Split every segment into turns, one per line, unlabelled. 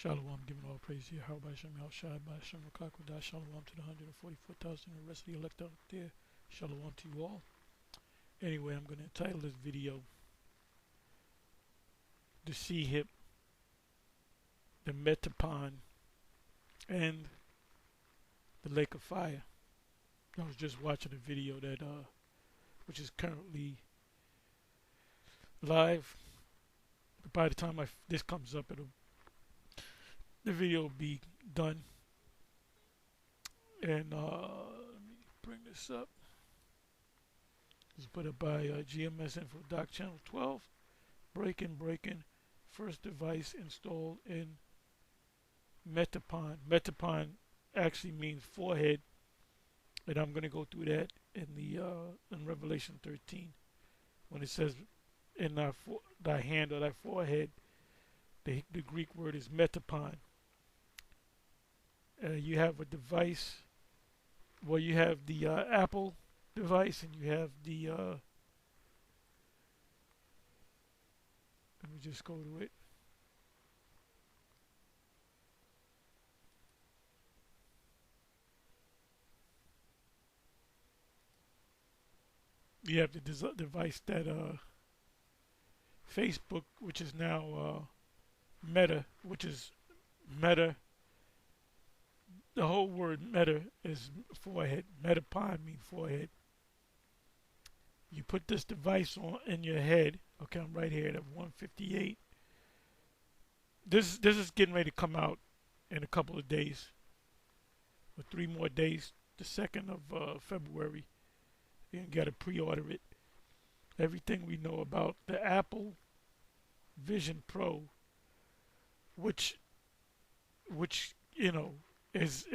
Shalom, giving all praise here. How by Shem Al Shai by Shem Rakakwada. Shalom to the 144,000 and the rest of the elect out there. Shalom to you all. Anyway, I'm going to entitle this video The Sea Hip, the Metopon, and the Lake of Fire. I was just watching a video that, which is currently live. But by the time this comes up, the video will be done. And let me bring this up. It's put up by GMS Info Doc Channel 12. Breaking. First device installed in metopon. Metopon actually means forehead, and I'm going to go through that in Revelation 13 when it says in thy hand or thy forehead. The Greek word is metopon. You have a device. Well, you have the Apple device, and you have the. Let me just go to it. You have the device that Facebook, which is now Meta, which is Meta. The whole word Meta is forehead. Metopon means forehead. You put this device on in your head. Okay, I'm right here at 158. This is getting ready to come out in a couple of days, or 3 more days. The 2nd of February. You got to pre-order it. Everything we know about the Apple Vision Pro, which you know is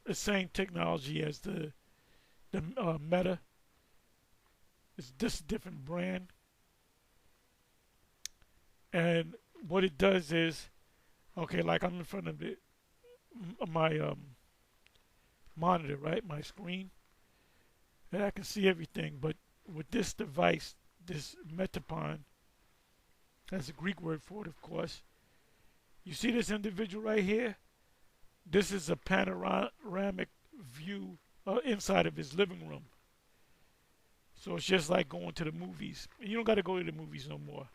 the same technology as the Meta. It's just a different brand, and what it does is, okay, like I'm in front of my monitor, right, my screen, and I can see everything. But with this device, this metopon, that's a Greek word for it, of course. You see this individual right here? This is a panoramic view inside of his living room. So it's just like going to the movies. You don't got to go to the movies no more,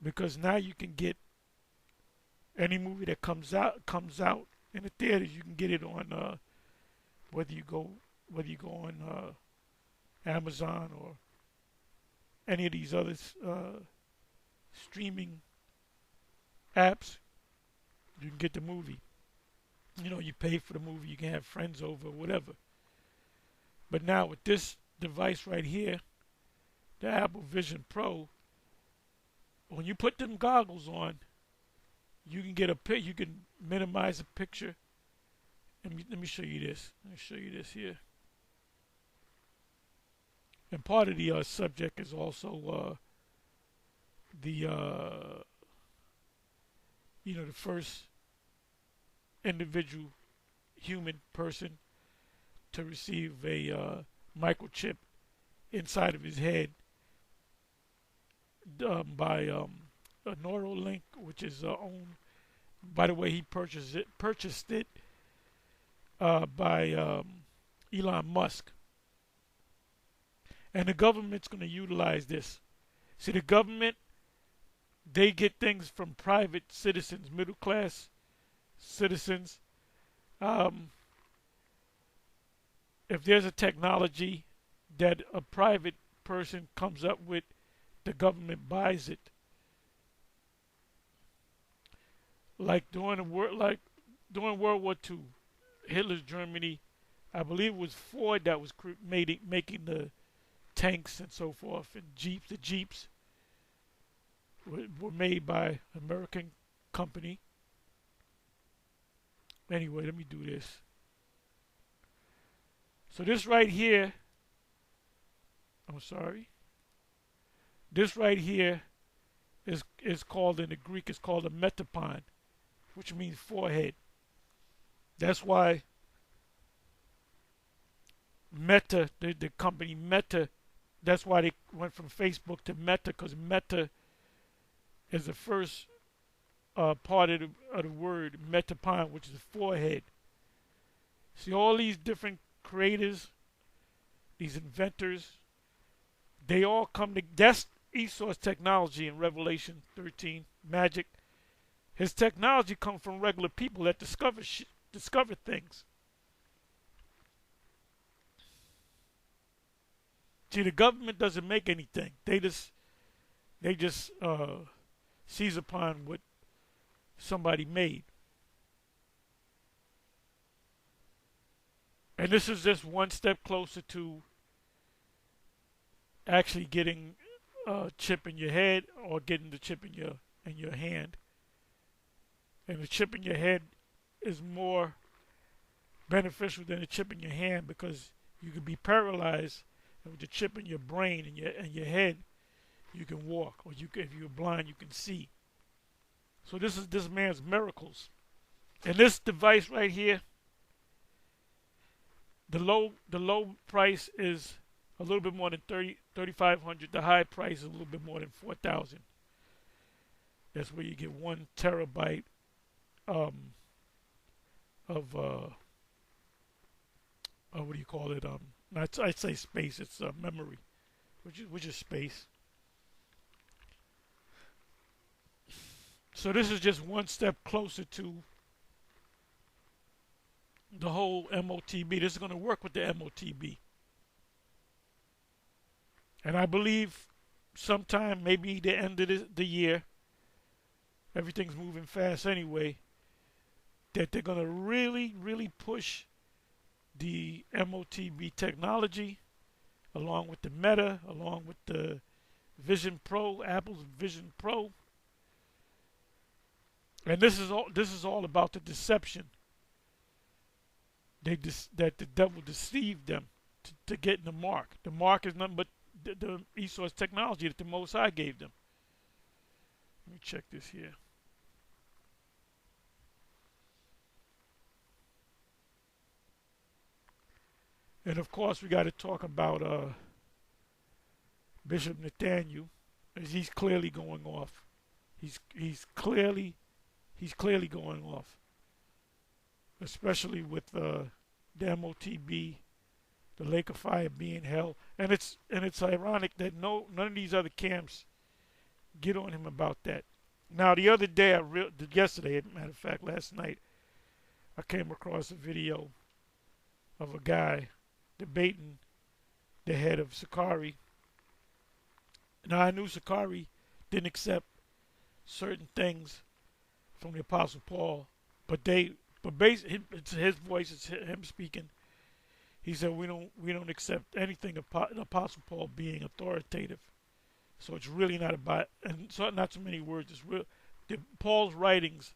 because now you can get any movie that comes out in the theaters. You can get it on whether you go on Amazon or any of these other streaming apps. You can get the movie. You know, you pay for the movie. You can have friends over, whatever. But now with this device right here, the Apple Vision Pro, when you put them goggles on, you can get you can minimize a picture. Let me show you this. Let me show you this here. And part of the subject is also the first individual human person to receive a microchip inside of his head by a Neuralink, which is owned. By the way, he purchased it by Elon Musk, and the government's going to utilize this. See, the government, they get things from private citizens, middle class citizens. If there's a technology that a private person comes up with, the government buys it. Like during World War II, Hitler's Germany, I believe it was Ford that was making the tanks and so forth, and Jeeps. The Jeeps were made by an American company. Anyway, let me do this. So this right here, I'm sorry. This right here is called, in the Greek, it's called a metopon, which means forehead. That's why Meta, the company Meta, that's why they went from Facebook to Meta, because Meta is the first part of the word metopon, which is forehead. See, all these different creators, these inventors, they all come to. That's Esau's technology in Revelation 13, magic. His technology comes from regular people that discover things. See, the government doesn't make anything. They just seize upon what somebody made. And this is just one step closer to actually getting a chip in your head or getting the chip in your hand. And the chip in your head is more beneficial than the chip in your hand because you can be paralyzed, and with the chip in your brain and your head, you can walk, or if you're blind, you can see. So this is this man's miracles. And this device right here, the low price is a little bit more than 3,500. The high price is a little bit more than 4,000. That's where you get 1 terabyte of what do you call it? I'd say space. It's memory, which is space. So this is just one step closer to the whole MOTB. This is going to work with the MOTB. And I believe sometime, maybe the end of the year, everything's moving fast anyway, that they're going to really, really push the MOTB technology along with the Meta, along with the Vision Pro, Apple's Vision Pro. And this is all about the deception. That the devil deceived them to get in the mark. The mark is nothing but the Esau's technology that the Most High gave them. Let me check this here. And of course, we got to talk about Bishop Nathaniel, as he's clearly going off. He's clearly going off, especially with the MOTB, the lake of fire being hell, and it's ironic that none of these other camps get on him about that. Now, the other day, yesterday, as a matter of fact, last night, I came across a video of a guy debating the head of Sakari. Now, I knew Sakari didn't accept certain things from the Apostle Paul, but basically, it's his voice, it's him speaking. He said we don't accept anything of the Apostle Paul being authoritative. So it's really not about, and so not so many words. It's real. Paul's writings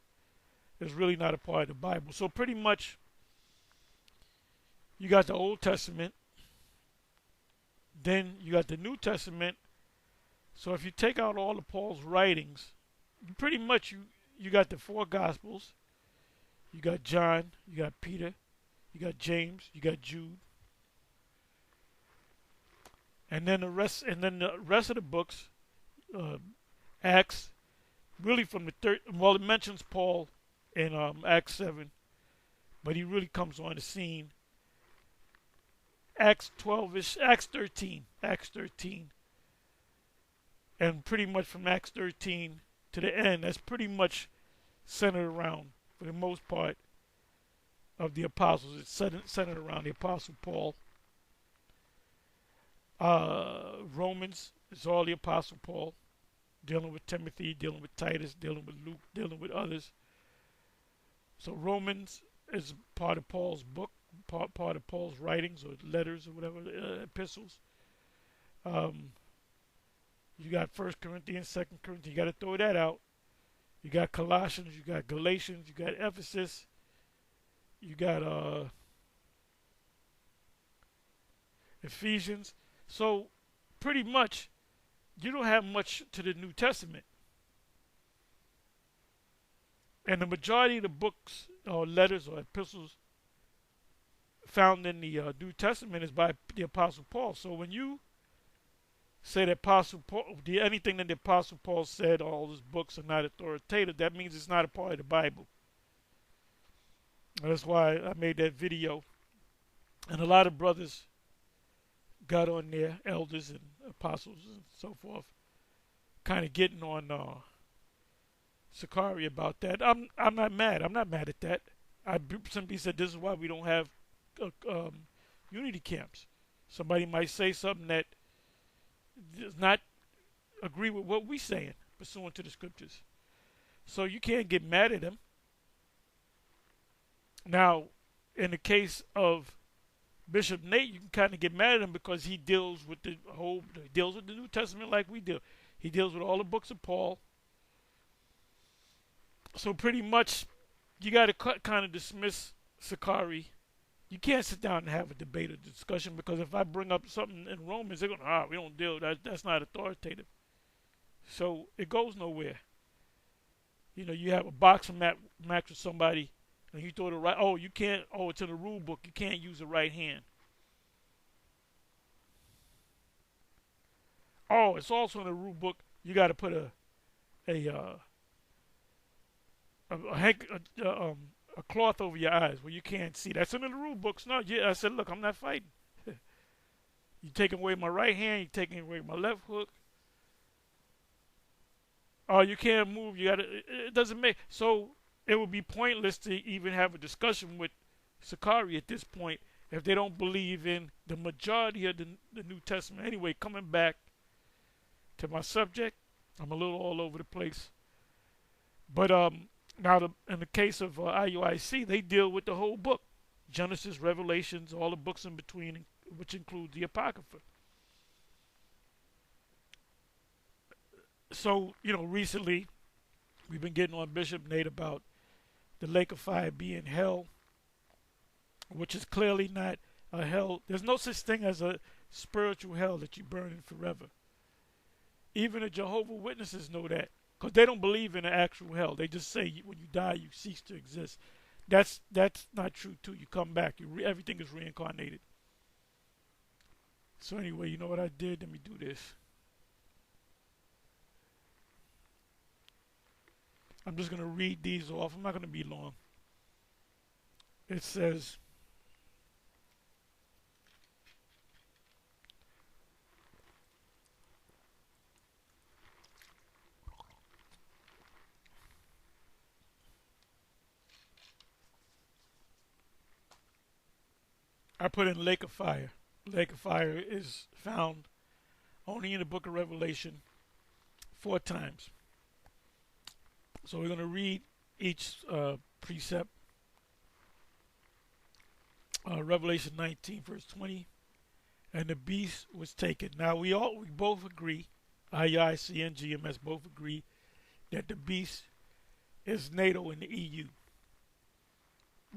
is really not a part of the Bible. So pretty much, you got the Old Testament, then you got the New Testament. So if you take out all of Paul's writings, pretty much you got the 4 Gospels. You got John, you got Peter, you got James, you got Jude, and then the rest of the books, Acts, really from the third. Well, it mentions Paul in Acts 7, but he really comes on the scene. Acts 12ish, Acts 13, and pretty much from Acts 13 to the end, that's pretty much centered around, for the most part, of the apostles. It's centered around the Apostle Paul. Romans is all the Apostle Paul, dealing with Timothy, dealing with Titus, dealing with Luke, dealing with others. So Romans is part of Paul's book, part of Paul's writings or letters or whatever, epistles. You got 1 Corinthians, 2 Corinthians, you got to throw that out. You got Colossians, you got Galatians, you got Ephesus, you got Ephesians. So pretty much you don't have much to the New Testament. And the majority of the books or letters or epistles found in the New Testament is by the Apostle Paul. So when you say that Apostle Paul, anything that the Apostle Paul said, all his books are not authoritative, that means it's not a part of the Bible. That's why I made that video. And a lot of brothers got on there, elders and apostles and so forth, kind of getting on Sakari about that. I'm not mad. I'm not mad at that. Somebody said this is why we don't have unity camps. Somebody might say something that does not agree with what we're saying, pursuant to the scriptures. So you can't get mad at them. Now, in the case of Bishop Nate, you can kind of get mad at him because he deals with the New Testament like we do. He deals with all the books of Paul. So pretty much, you got to kind of dismiss Sakari. You can't sit down and have a debate or discussion, because if I bring up something in Romans, they're going, we don't deal with that. That's not authoritative. So it goes nowhere. You know, you have a boxing match with somebody, and you throw the right. Oh, you can't. Oh, it's in the rule book. You can't use the right hand. Oh, it's also in the rule book. You got to put a cloth over your eyes where you can't see. That's in the rule books. No, yeah. I said, look, I'm not fighting. You're taking away my right hand. You're taking away my left hook. Oh, you can't move. You gotta. It doesn't make so. It would be pointless to even have a discussion with Sakari at this point if they don't believe in the majority of the New Testament. Anyway, coming back to my subject, I'm a little all over the place. But now, in the case of IUIC, they deal with the whole book: Genesis, Revelations, all the books in between, which include the Apocrypha. So, recently we've been getting on Bishop Nate about the lake of fire being hell, which is clearly not a hell. There's no such thing as a spiritual hell that you burn in forever. Even the Jehovah's Witnesses know that, because they don't believe in an actual hell. They just say when you die, you cease to exist. That's not true too. You come back. Everything is reincarnated. So anyway, you know what I did? Let me do this. I'm just going to read these off. I'm not going to be long. It says, I put in lake of fire. Lake of fire is found only in the book of Revelation 4 times. So we're going to read each precept. Revelation 19, verse 20. And the beast was taken. Now we both agree, IIC and GMS both agree, that the beast is NATO in the EU,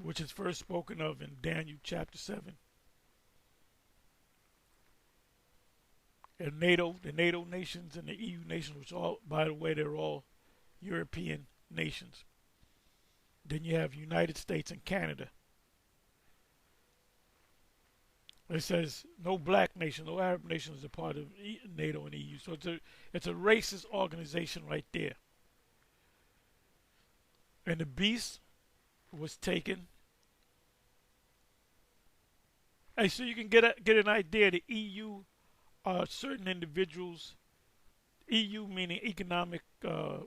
which is first spoken of in Daniel chapter 7. And NATO, the NATO nations and the EU nations, which all, by the way, they're all European nations. Then you have United States and Canada. It says no black nation, no Arab nation is a part of NATO and EU. So it's a racist organization right there. And the beast was taken. Hey, so you can get an idea. The EU are certain individuals. EU meaning economic, the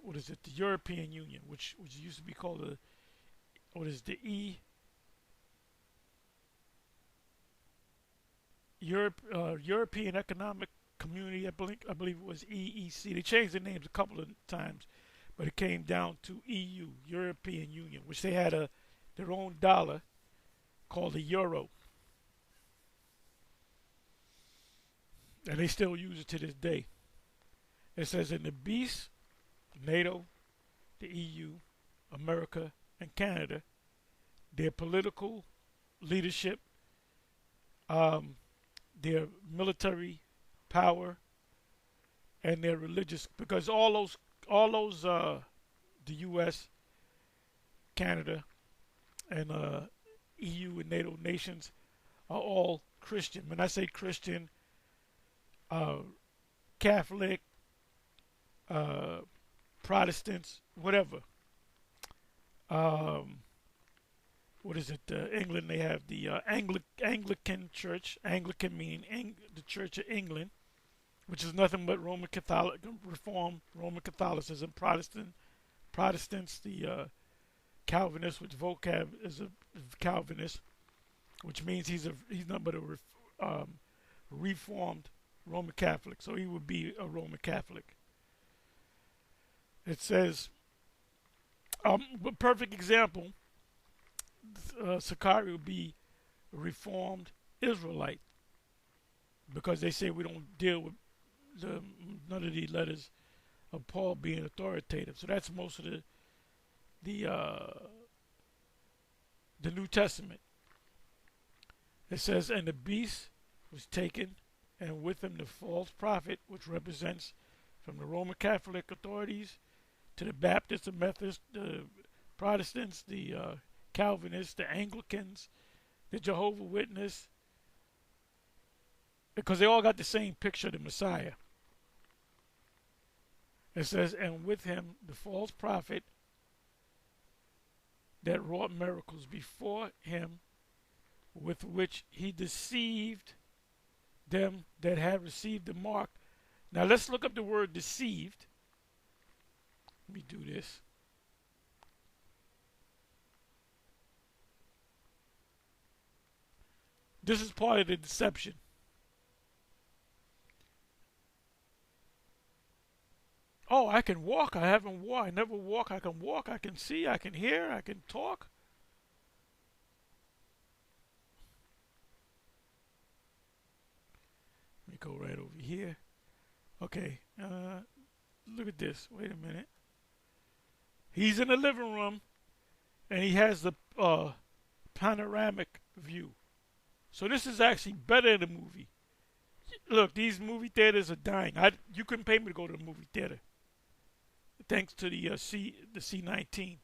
European Union, which used to be called European Economic Community. I believe it was EEC. They changed their names a couple of times, but it came down to EU, European Union, which they had their own dollar called the euro, and they still use it to this day. It says in the beast, NATO, the EU, America, and Canada, their political leadership, their military power, and their religious, because all those the U.S., Canada, and EU and NATO nations are all Christian. When I say Christian, Catholic, Protestants, whatever. Um, what is it? England, they have the Anglican Church. Anglican meaning the Church of England, which is nothing but Roman Catholic, Reformed Roman Catholicism. Protestants, the Calvinist, which vocab is a Calvinist, which means he's not but a Reformed Roman Catholic. So he would be a Roman Catholic. It says, a perfect example, Sakari would be a Reformed Israelite, because they say we don't deal with none of the letters of Paul being authoritative. So that's most of the New Testament. It says, and the beast was taken, and with him the false prophet, which represents from the Roman Catholic authorities to the Baptists, the Methodists, the Protestants, the Calvinists, the Anglicans, the Jehovah's Witness, because they all got the same picture of the Messiah. It says, and with him the false prophet that wrought miracles before him, with which he deceived them that had received the mark. Now let's look up the word deceived. Let me do this. This is part of the deception. Oh, I can walk. I haven't walked. I never walk. I can walk. I can see. I can hear. I can talk. Let me go right over here. Okay. Look at this. Wait a minute. He's in the living room, and he has the panoramic view. So this is actually better than the movie. Look, these movie theaters are dying. You couldn't pay me to go to the movie theater, thanks to the C19.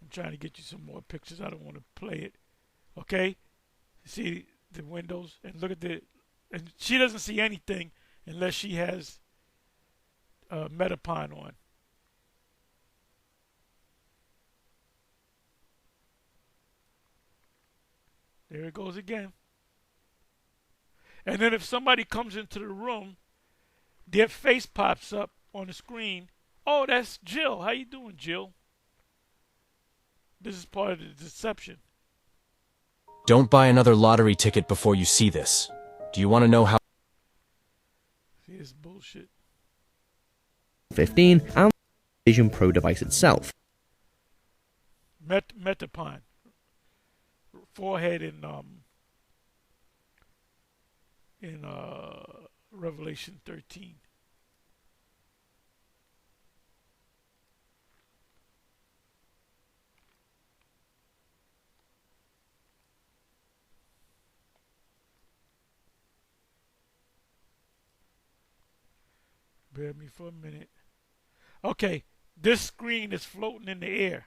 I'm trying to get you some more pictures. I don't want to play it. Okay, see the windows, and look at and she doesn't see anything unless she has metopon on. There it goes again. And then if somebody comes into the room, their face pops up on the screen. Oh, that's Jill. How you doing, Jill? This is part of the deception.
Don't buy another lottery ticket before you see this. Do you want to know how?
See, it's bullshit.
15 and the Vision Pro device itself.
Metopon. Forehead in Revelation 13. Bear me for a minute. Okay, this screen is floating in the air.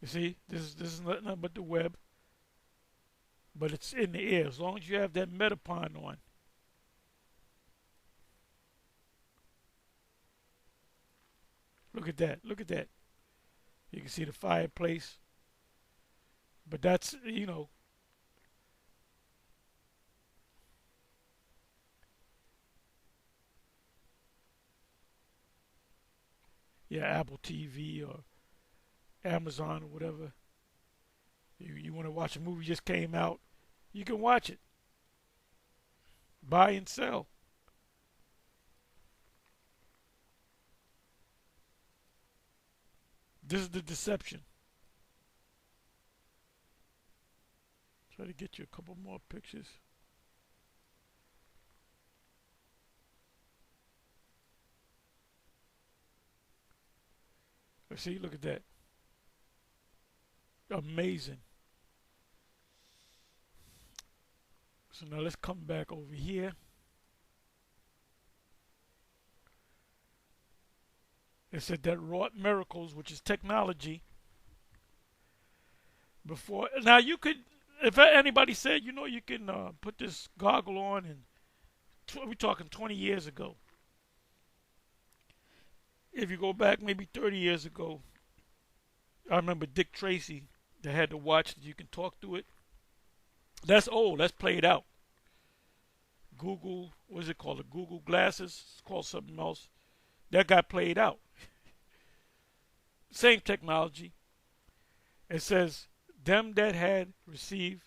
You see, this is nothing but the web, but it's in the air as long as you have that metopon on. Look at that. Look at that. You can see the fireplace. But that's, yeah, Apple TV or Amazon or whatever. You want to watch a movie just came out, you can watch it. Buy and sell. This is the deception. Try to get you a couple more pictures. See, look at that. Amazing. So now let's come back over here. It said that wrought miracles, which is technology, before. Now you could, if anybody said, you can put this goggle on, and we're talking 20 years ago. If you go back maybe 30 years ago, I remember Dick Tracy that had the watch that you can talk through it. That's old. That's played out. Google, what is it called? The Google glasses. It's called something else. That got played out. Same technology. It says, them that had received,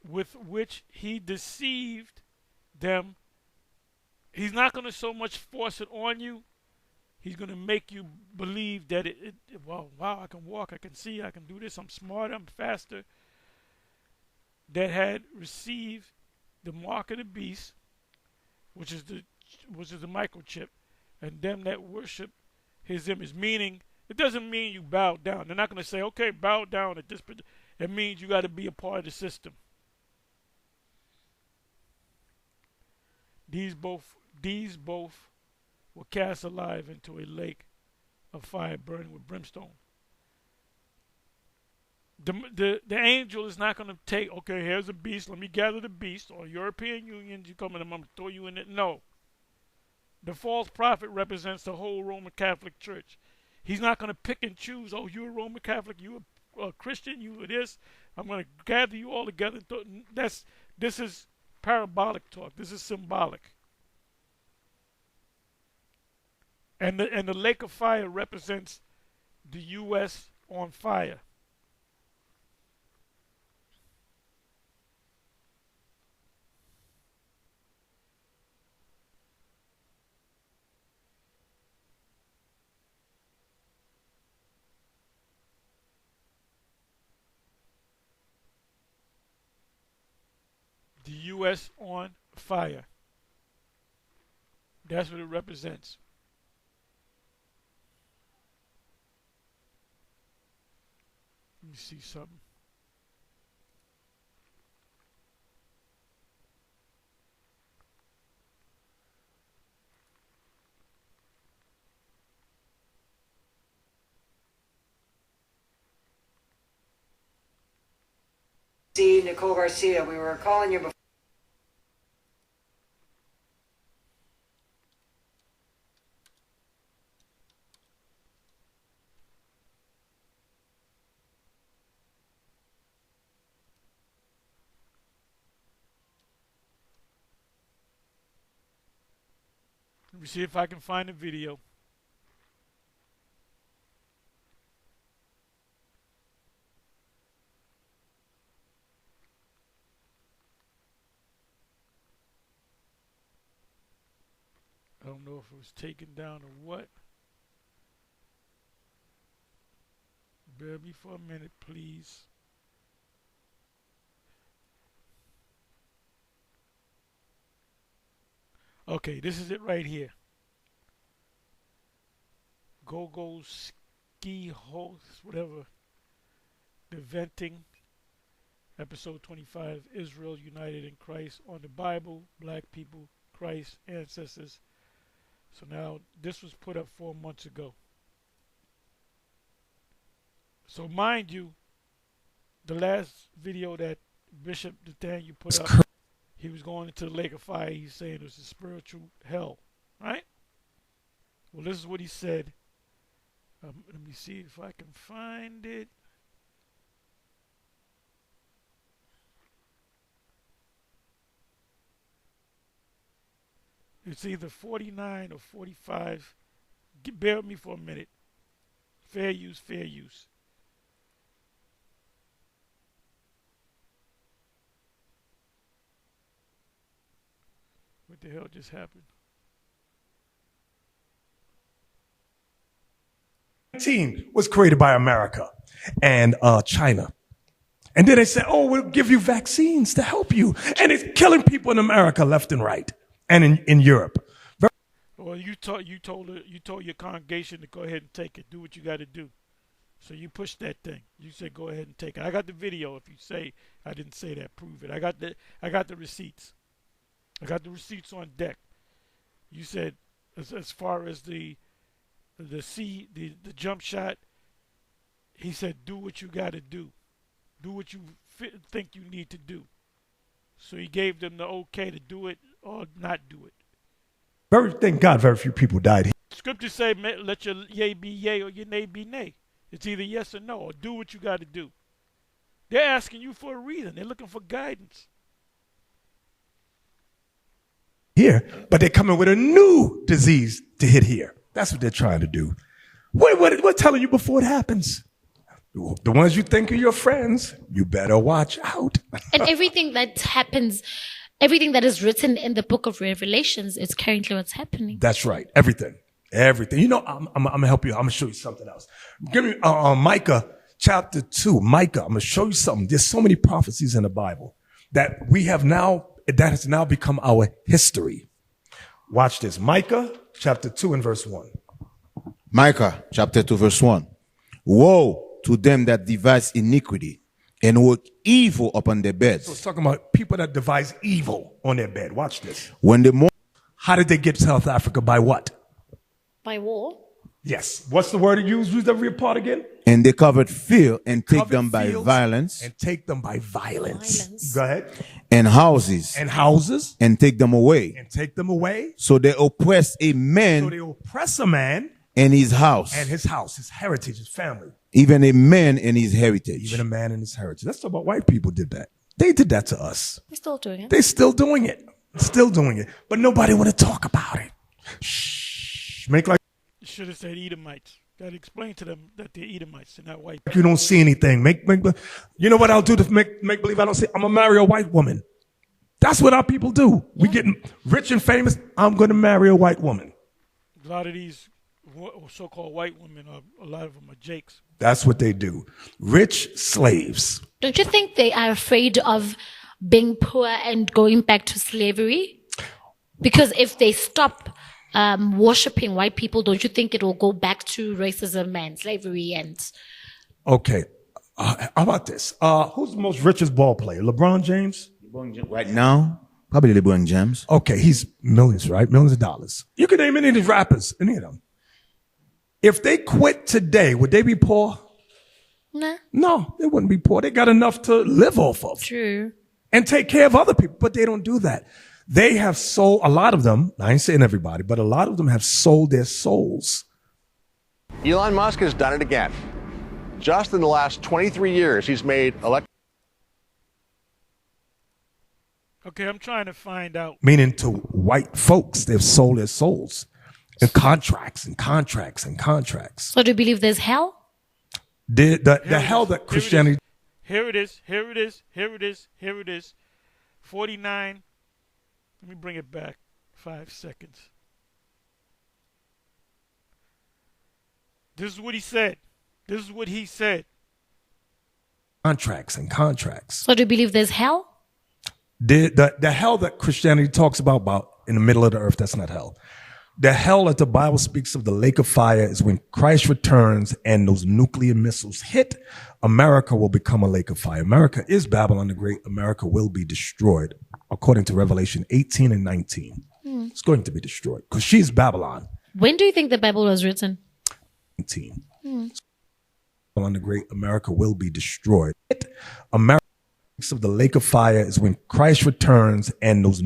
with which he deceived them. He's not going to so much force it on you. He's going to make you believe that wow, I can walk, I can see, I can do this, I'm smarter, I'm faster. That had received the mark of the beast, which is the microchip, and them that worship his image. Meaning, it doesn't mean you bow down. They're not going to say, okay, bow down at this. It means you got to be a part of the system. These both were cast alive into a lake of fire burning with brimstone. The angel is not going to take, okay, here's a beast, let me gather the beast, or European Union, you come in, I'm going to throw you in it. No. The false prophet represents the whole Roman Catholic Church. He's not going to pick and choose, oh, you're a Roman Catholic, you're a Christian, you are this, I'm going to gather you all together. This is parabolic talk. This is symbolic. And the lake of fire represents the U.S. on fire. The U.S. on fire. That's what it represents. Let me see something.
Nicole Garcia, we were calling you before.
Let me see if I can find a video. I don't know if it was taken down or what. Bear me for a minute, please. Okay, this is it right here. Go ski host, whatever. The venting. Episode 25. Israel United in Christ. On the Bible, black people, Christ, ancestors. So now this was put up 4 months ago. So mind you, the last video that Bishop Nathaniel put up, he was going into the lake of fire. He's saying it was a spiritual hell, right? Well, this is what he said. Let me see if I can find it. It's either 49 or 45. Bear with me for a minute. Fair use, fair use. What the hell just happened?
19 was created by America and China. And then they said, oh, we'll give you vaccines to help you. And it's killing people in America left and right and in Europe.
Well, you told your congregation to go ahead and take it. Do what you got to do. So you pushed that thing. You said go ahead and take it. I got the video. If you say I didn't say that, prove it. I got the receipts. I got the receipts on deck. You said as far as the jump shot, he said, do what you got to do. Do what you think you need to do. So he gave them the okay to do it or not do it.
Thank God very few people died here.
Scriptures say, let your yea be yea or your nay be nay. It's either yes or no, or do what you got to do. They're asking you for a reason. They're looking for guidance.
Here, but they're coming with a new disease to hit here. That's what they're trying to do. We're telling you before it happens. The ones you think are your friends, you better watch out.
And everything that happens, everything that is written in the book of Revelations is currently what's happening.
That's right. Everything. You know, I'm going to help you. I'm going to show you something else. Give me Micah chapter 2. Micah, I'm going to show you something. There's so many prophecies in the Bible that has now become our history. Watch this. Micah chapter 2 and verse 1.
Micah chapter 2 verse 1. Woe to them that devise iniquity and work evil upon their beds.
So it's talking about people that devise evil on their bed. Watch this.
When
How did they get to South Africa? By what?
By war?
Yes. What's the word it used? Use every part again?
And they covered field and take them by violence.
And take them by violence. Go ahead.
And houses.
And houses.
And take them away.
And take them away.
So they oppress a man.
So they oppress a man.
And his house.
And his house, his heritage, his family.
Even a man and his heritage.
Even a man and his heritage. Let's talk about white people did that. They did that to us.
They're still doing it.
They're still doing it. Still doing it. But nobody want to talk about it. Shh. Make like
You should have said Edomites. Got to explain to them that they're Edomites. They're not white.
you don't see anything. You know what I'll do to make believe I don't see? I'm going to marry a white woman. That's what our people do. Yeah. We getting rich and famous. I'm going to marry a white woman.
A lot of these so-called white women, a lot of them are jakes.
That's what they do. Rich slaves.
Don't you think they are afraid of being poor and going back to slavery? Because if they stop worshipping white people, don't you think it will go back to racism and slavery and...
Okay. How about this? Who's the most richest ball player? LeBron James?
Right now, probably LeBron James.
Okay, he's millions, right? Millions of dollars. You can name any of these rappers, any of them. If they quit today, would they be poor?
Nah.
No, they wouldn't be poor. They got enough to live off of.
True.
And take care of other people, but they don't do that. They have sold, a lot of them, I ain't saying everybody, but a lot of them have sold their souls.
Elon Musk has done it again. Just in the last 23 years, he's made
Okay, I'm trying to find out.
Meaning to white folks, they've sold their souls. And contracts and contracts and contracts.
So do you believe there's hell?
The hell that Christianity...
Here it is. 49. Let me bring it back 5 seconds. This is what he said.
Contracts and contracts.
So do you believe there's hell?
The hell that Christianity talks about in the middle of the earth, that's not hell. The hell that the Bible speaks of, the lake of fire, is when Christ returns and those nuclear missiles hit, America will become a lake of fire. America is Babylon the Great. America will be destroyed, according to Revelation 18 and 19. It's going to be destroyed because she's Babylon.
When do you think the Bible was written?
19. Babylon the Great. America will be destroyed. America speaks of the lake of fire is when Christ returns and those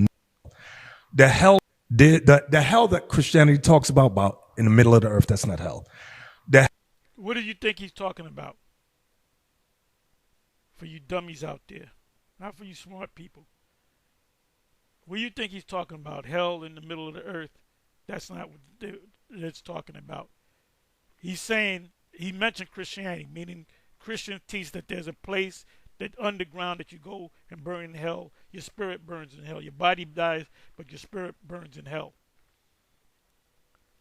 the hell that Christianity talks about in the middle of the earth, that's not hell.
What do you think he's talking about? For you dummies out there, not for you smart people. What do you think he's talking about? Hell in the middle of the earth? That's not what it's talking about. He's saying, he mentioned Christianity, meaning Christians teach that there's a place that underground that you go and burn in hell. Your spirit burns in hell. Your body dies, but your spirit burns in hell.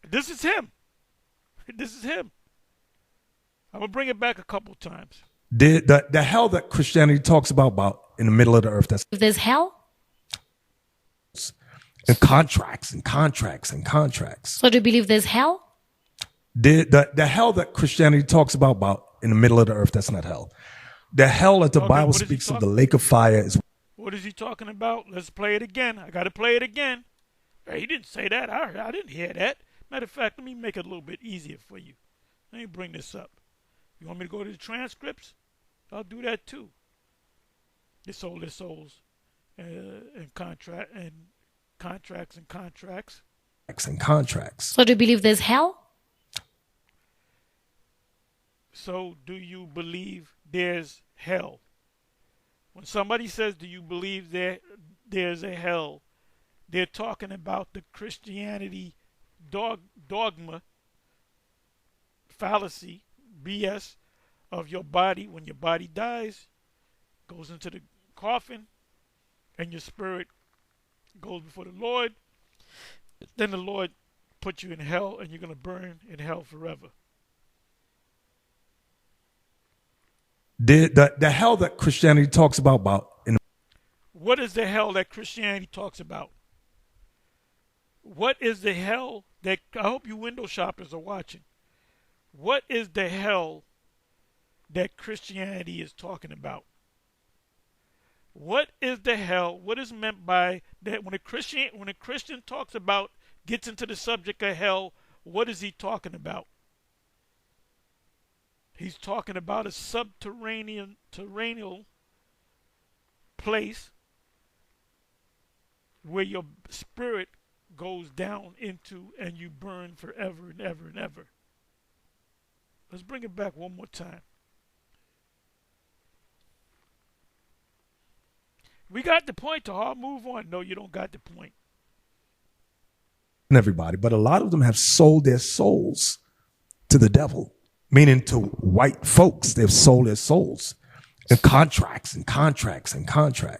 This is him. I'm going to bring it back a couple times.
The hell that Christianity talks about in the middle of the earth, that's...
If there's hell?
And contracts and contracts and contracts.
So do you believe there's hell?
The hell that Christianity talks about in the middle of the earth, that's not hell. The hell that the Bible speaks of, the lake of fire, is...
What is he talking about? Let's play it again. I got to play it again. Hey, he didn't say that. I didn't hear that. Matter of fact, let me make it a little bit easier for you. Let me bring this up. You want me to go to the transcripts? I'll do that too. They sold their souls and contracts.
And contracts.
So do you believe there's hell?
So do you believe there's hell? When somebody says, do you believe there's a hell, they're talking about the Christianity dogma, fallacy, BS of your body. When your body dies, goes into the coffin, and your spirit goes before the Lord, then the Lord puts you in hell, and you're going to burn in hell forever.
The hell that Christianity talks about
What is the hell that Christianity talks about? What is the hell that, I hope you window shoppers are watching. What is the hell that Christianity is talking about? What is the hell? What is meant by that? When a Christian talks about, gets into the subject of hell, what is he talking about? He's talking about a subterranean place where your spirit goes down into and you burn forever and ever and ever. Let's bring it back one more time. We got the point, Tahar. Move on. No, you don't got the point.
Everybody, but a lot of them have sold their souls to the devil, meaning to white folks. They've sold their souls in contracts.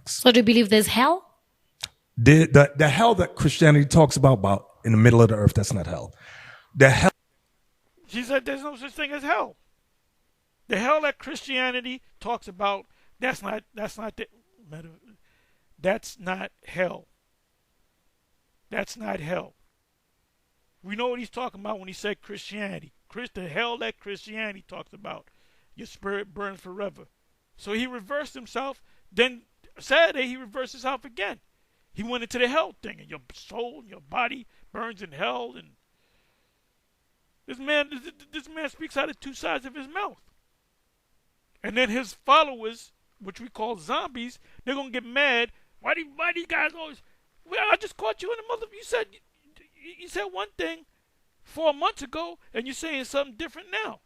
So do you believe there's hell?
The hell that Christianity talks about in the middle of the earth, that's not hell. The hell.
She said there's no such thing as hell. The hell that Christianity talks about, that's not hell. That's not hell. We know what he's talking about when he said Christianity. The hell that Christianity talks about, your spirit burns forever. So he reversed himself. Then Saturday he reversed himself again. He went into the hell thing, and your soul and your body burns in hell. And this man speaks out of two sides of his mouth. And then his followers, which we call zombies, they're gonna get mad. Why do you guys always? Well, I just caught you in the mother. You said one thing 4 months ago, and you're saying something different now.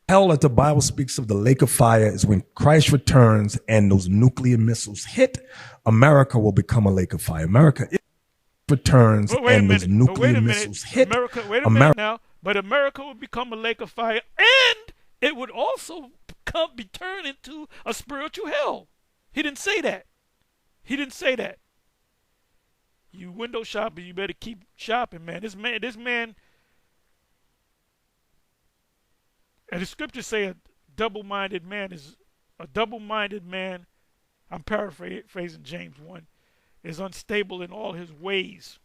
Hell that the Bible speaks of, the lake of fire, is when Christ returns and those nuclear missiles hit, America will become a lake of fire. America returns and those nuclear missiles hit.
Wait a minute now. But America would become a lake of fire, and it would also be turned into a spiritual hell. He didn't say that. You window shoppers, you better keep shopping, man. This man, and the scriptures say a double-minded man. I'm paraphrasing James 1, is unstable in all his ways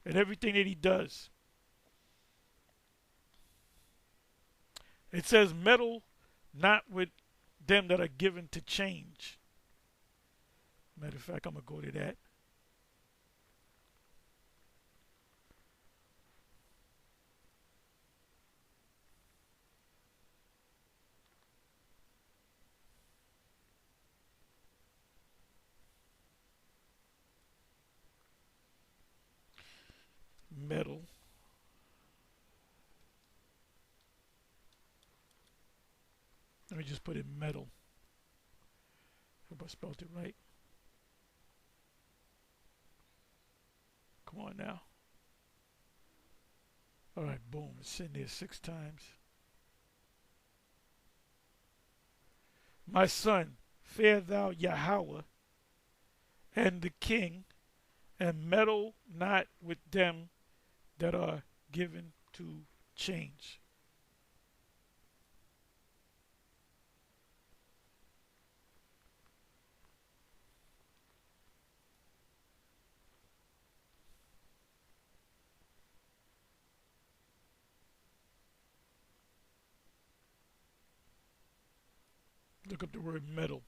and everything that he does. It says, meddle not with them that are given to change. Matter of fact, I'm going to go to that. Meddle. Let me just put in metal. Hope I spelled it right. Come on now. All right, boom. It's in there 6 times. My son, fear thou Yahweh and the king, and meddle not with them that are given to change. Look up the word metal.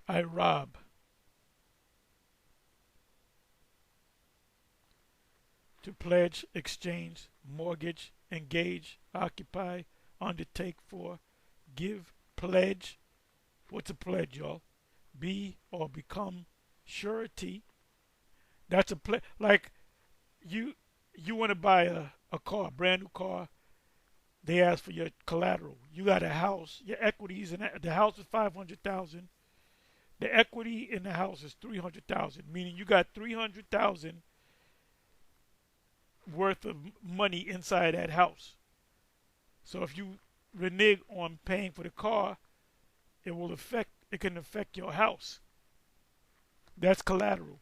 I rob. To pledge, exchange, mortgage, engage, occupy, undertake for, give, pledge. What's a pledge, y'all? Be or become surety. That's a pledge. Like you want to buy a car, brand new car. They ask for your collateral. You got a house. Your equities in the house is 500,000. The equity in the house is 300,000. Meaning you got 300,000 worth of money inside that house. So if you renege on paying for the car, it can affect your house. That's collateral.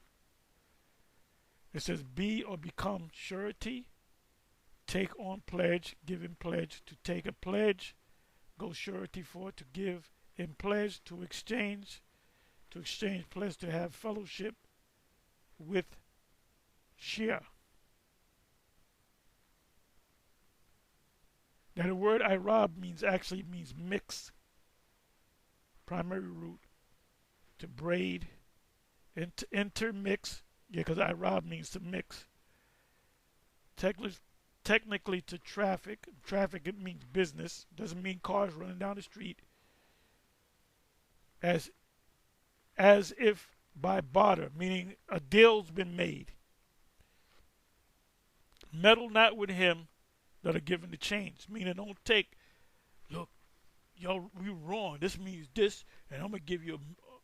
It says be or become surety, take on pledge, give in pledge, to take a pledge, go surety for, to give in pledge, to exchange pledge, to have fellowship with share. Now the word I rob actually means mix. Primary root, to braid, intermix. Yeah, because I rob means to mix. Technically to traffic. Traffic, it means business. Doesn't mean cars running down the street. As if by barter, meaning a deal's been made. Meddle not with him that are given the change. Meaning don't take, look, y'all, we wrong. This means this, and I'm going to give you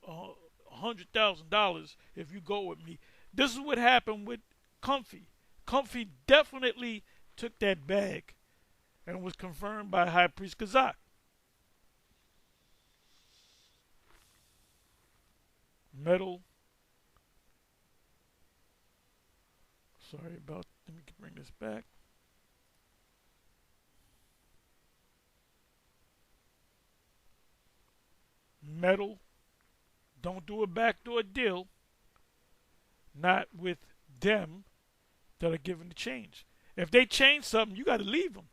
$100,000 if you go with me. This is what happened with Comfy. Comfy definitely took that bag and was confirmed by High Priest Kazak. Metal. Sorry about, let me bring this back. Metal. Don't do a backdoor deal. Not with them that are given the change. If they change something, you got to leave them.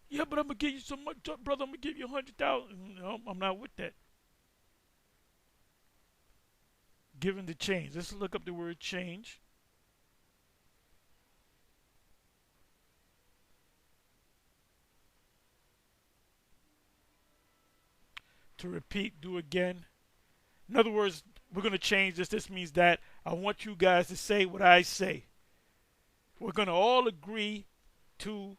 Yeah, but I'm going to give you so much, brother. I'm going to give you 100,000. No, I'm not with that. Given the change. Let's look up the word change. To repeat, do again. In other words, we're going to change this. This means that I want you guys to say what I say. We're going to all agree to,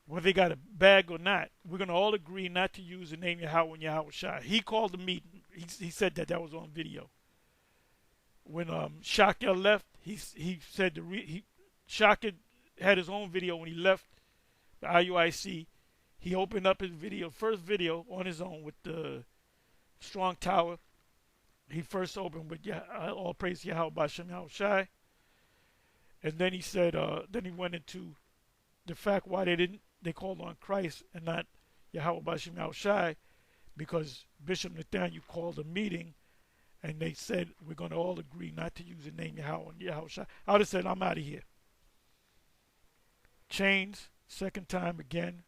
whether they got a bag or not, we're going to all agree not to use the name Yahweh and Yahweh Shai. He called the meeting. He said that was on video. When Shaka left, he said Shaka had his own video when he left the IUIC. He opened up his video, first video on his own with the Strong Tower. He first opened with all praise to Yahweh Bashem Yahweh Shai. And then he said, then he went into the fact why they called on Christ and not Yahweh Bashem Yahweh Shai, because Bishop Nathaniel called a meeting and they said, we're going to all agree not to use the name Yahweh and Yahweh Shai. I would have said, I'm out of here. Change, second time again,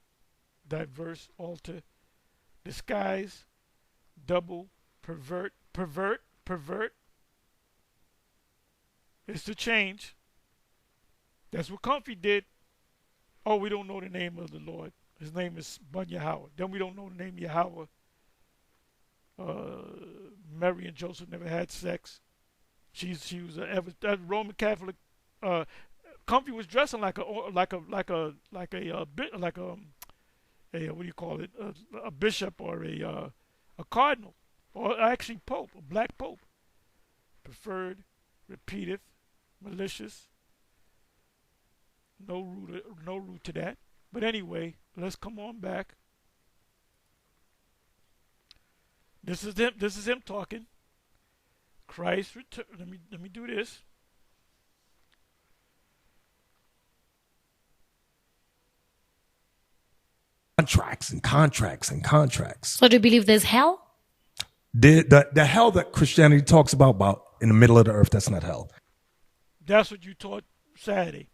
diverse, alter, disguise, double, pervert. It's the change. That's what Comfy did. Oh, we don't know the name of the Lord. His name is Bun Yahweh. Then we don't know the name Yahweh. Mary and Joseph never had sex. She was a Roman Catholic. Comfy was dressing like a what do you call it? A bishop or a cardinal, or actually pope, a black pope. Preferred, repeateth, malicious. No root to that. But anyway, let's come on back. This is him talking. Christ return. Let me do this.
Contracts and contracts and contracts.
So do you believe there's hell?
The hell that Christianity talks about in the middle of the earth, that's not hell.
That's what you taught Saturday.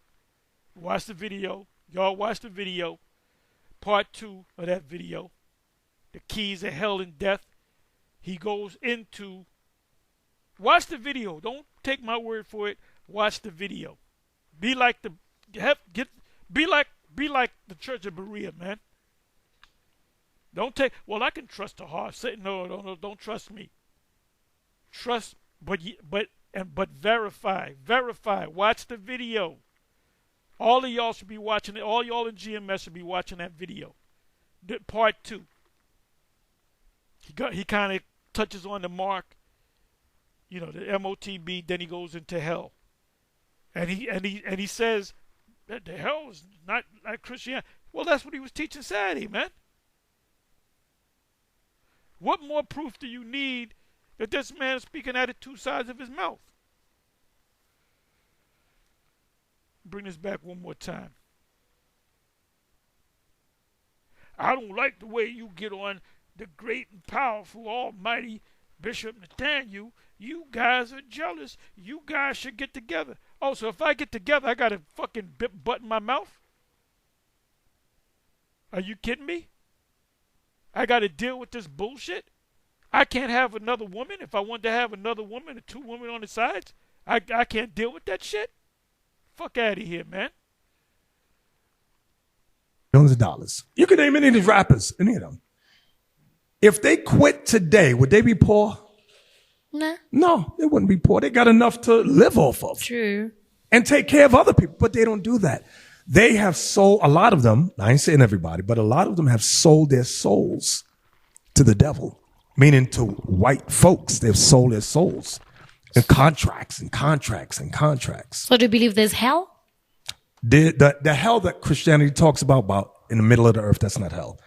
Watch the video. Y'all watch the video. Part 2 of that video. The keys of hell and death. he goes into, watch the video. Don't take my word for it. Watch the video. Be like the be like the Church of Berea, man. Don't take, well, I can trust the heart. Say no, don't trust me. Trust, but verify. Watch the video. All of y'all should be watching it. All y'all in GMS should be watching that video. Part 2. He kind of touches on the mark, the MOTB. Then he goes into hell, and he says that the hell is not like Christianity. Well, that's what he was teaching Saturday, man. What more proof do you need that this man is speaking out of two sides of his mouth? Bring this back one more time. I don't like the way you get on the great and powerful almighty Bishop Nathaniel. You guys are jealous. You guys should get together. Oh, so if I get together, I got to fucking butt in my mouth? Are you kidding me? I got to deal with this bullshit? I can't have another woman. If I want to have another woman or 2 women on the sides, I can't deal with that shit? Fuck out of here, man.
Millions of dollars. You can name any of these rappers, any of them. If they quit today, would they be poor?
Nah.
No, they wouldn't be poor. They got enough to live off of.
True.
And take care of other people, but they don't do that. They have sold, a lot of them, I ain't saying everybody, but a lot of them have sold their souls to the devil, meaning to white folks. They've sold their souls in contracts and contracts and contracts.
So do you believe there's hell?
The hell that Christianity talks about in the middle of the earth, that's not hell.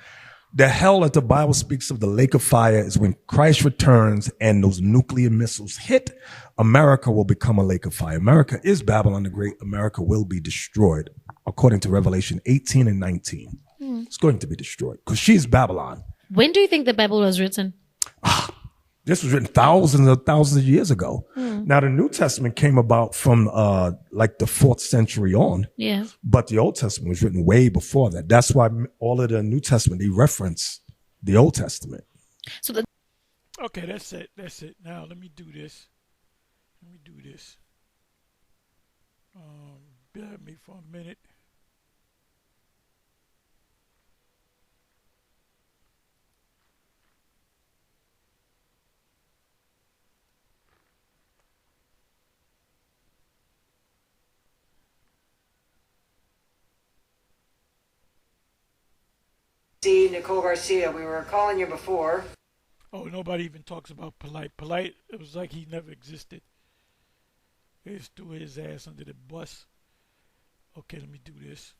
The hell that the Bible speaks of, the lake of fire, is when Christ returns and those nuclear missiles hit, America will become a lake of fire. America is Babylon the Great. America will be destroyed, according to Revelation 18 and 19. It's going to be destroyed because she's Babylon.
When do you think the Bible was written?
This was written thousands of years ago. Now, the New Testament came about from like the 4th century on.
Yeah.
But the Old Testament was written way before that. That's why all of the New Testament, they reference the Old Testament.
So
okay, that's it. Now, let me do this. Bear with me for a minute.
See, Nicole Garcia, we were calling you before.
Oh, nobody even talks about Polite. Polite, it was like he never existed. They just threw his ass under the bus. Okay, let me do this.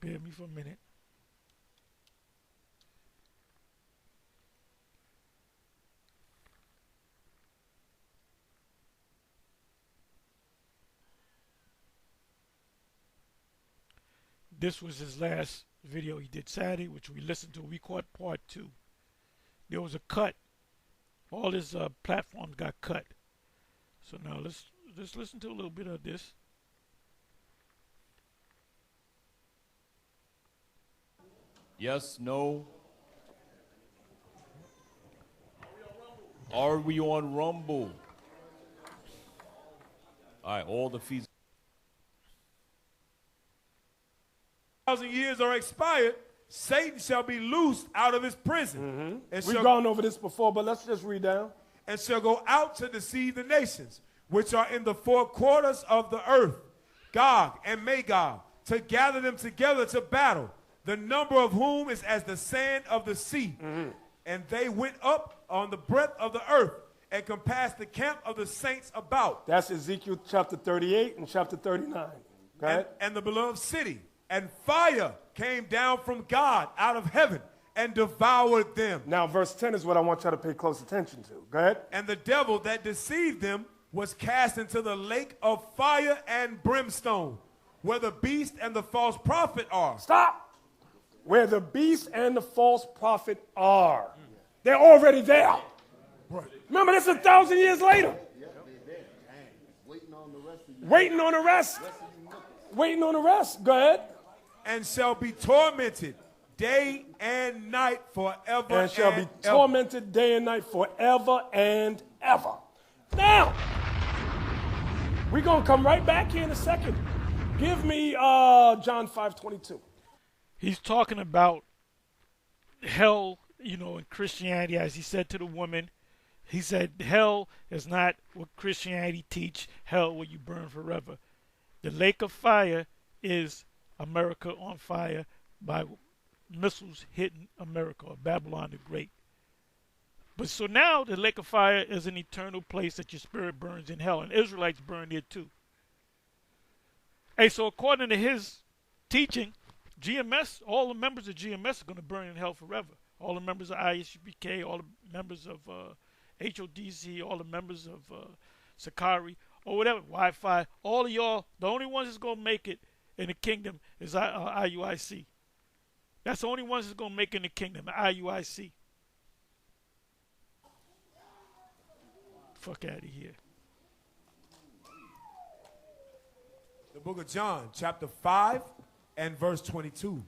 Bear with me for a minute. This was his last video he did Saturday, which we listened to. We caught part 2. There was a cut. All his platforms got cut. So now let's listen to a little bit of this.
Yes, no. Are we on Rumble? All right, all the fees.
1,000 years are expired, Satan shall be loosed out of his prison. And
We've gone over this before, but let's just read down.
And shall go out to deceive the nations, which are in the 4 quarters of the earth, Gog and Magog, to gather them together to battle, the number of whom is as the sand of the sea. And they went up on the breadth of the earth and compassed the camp of the saints about.
That's Ezekiel chapter 38 and chapter 39. Go ahead.
And the beloved city. And fire came down from God out of heaven and devoured them.
Now, verse 10 is what I want y'all to pay close attention to. Go ahead.
And the devil that deceived them was cast into the lake of fire and brimstone, where the beast and the false prophet are.
Stop. Where the beast and the false prophet are. They're already there.
Right.
Remember, this is 1,000 years later. Waiting on the rest. Waiting on the rest. Go ahead.
and shall be tormented day and night forever
And shall be
ever.
tormented day and night forever and ever. Now, we're going to come right back here in a second. Give me John 5:22.
He's talking about hell, in Christianity, as he said to the woman. He said, hell is not what Christianity teach, hell where you burn forever. The lake of fire is America on fire by missiles hitting America, or Babylon the Great. But so now the lake of fire is an eternal place that your spirit burns in hell, and Israelites burn there too. Hey, so according to his teaching, GMS, all the members of GMS are going to burn in hell forever. All the members of ISUPK, all the members of HODC, all the members of Sakari, or whatever, Wi-Fi, all of y'all, the only ones that's going to make it in the kingdom is IUIC. That's the only ones that's going to make it in the kingdom, IUIC. Fuck out of here.
The book of John, chapter 5 and verse 22.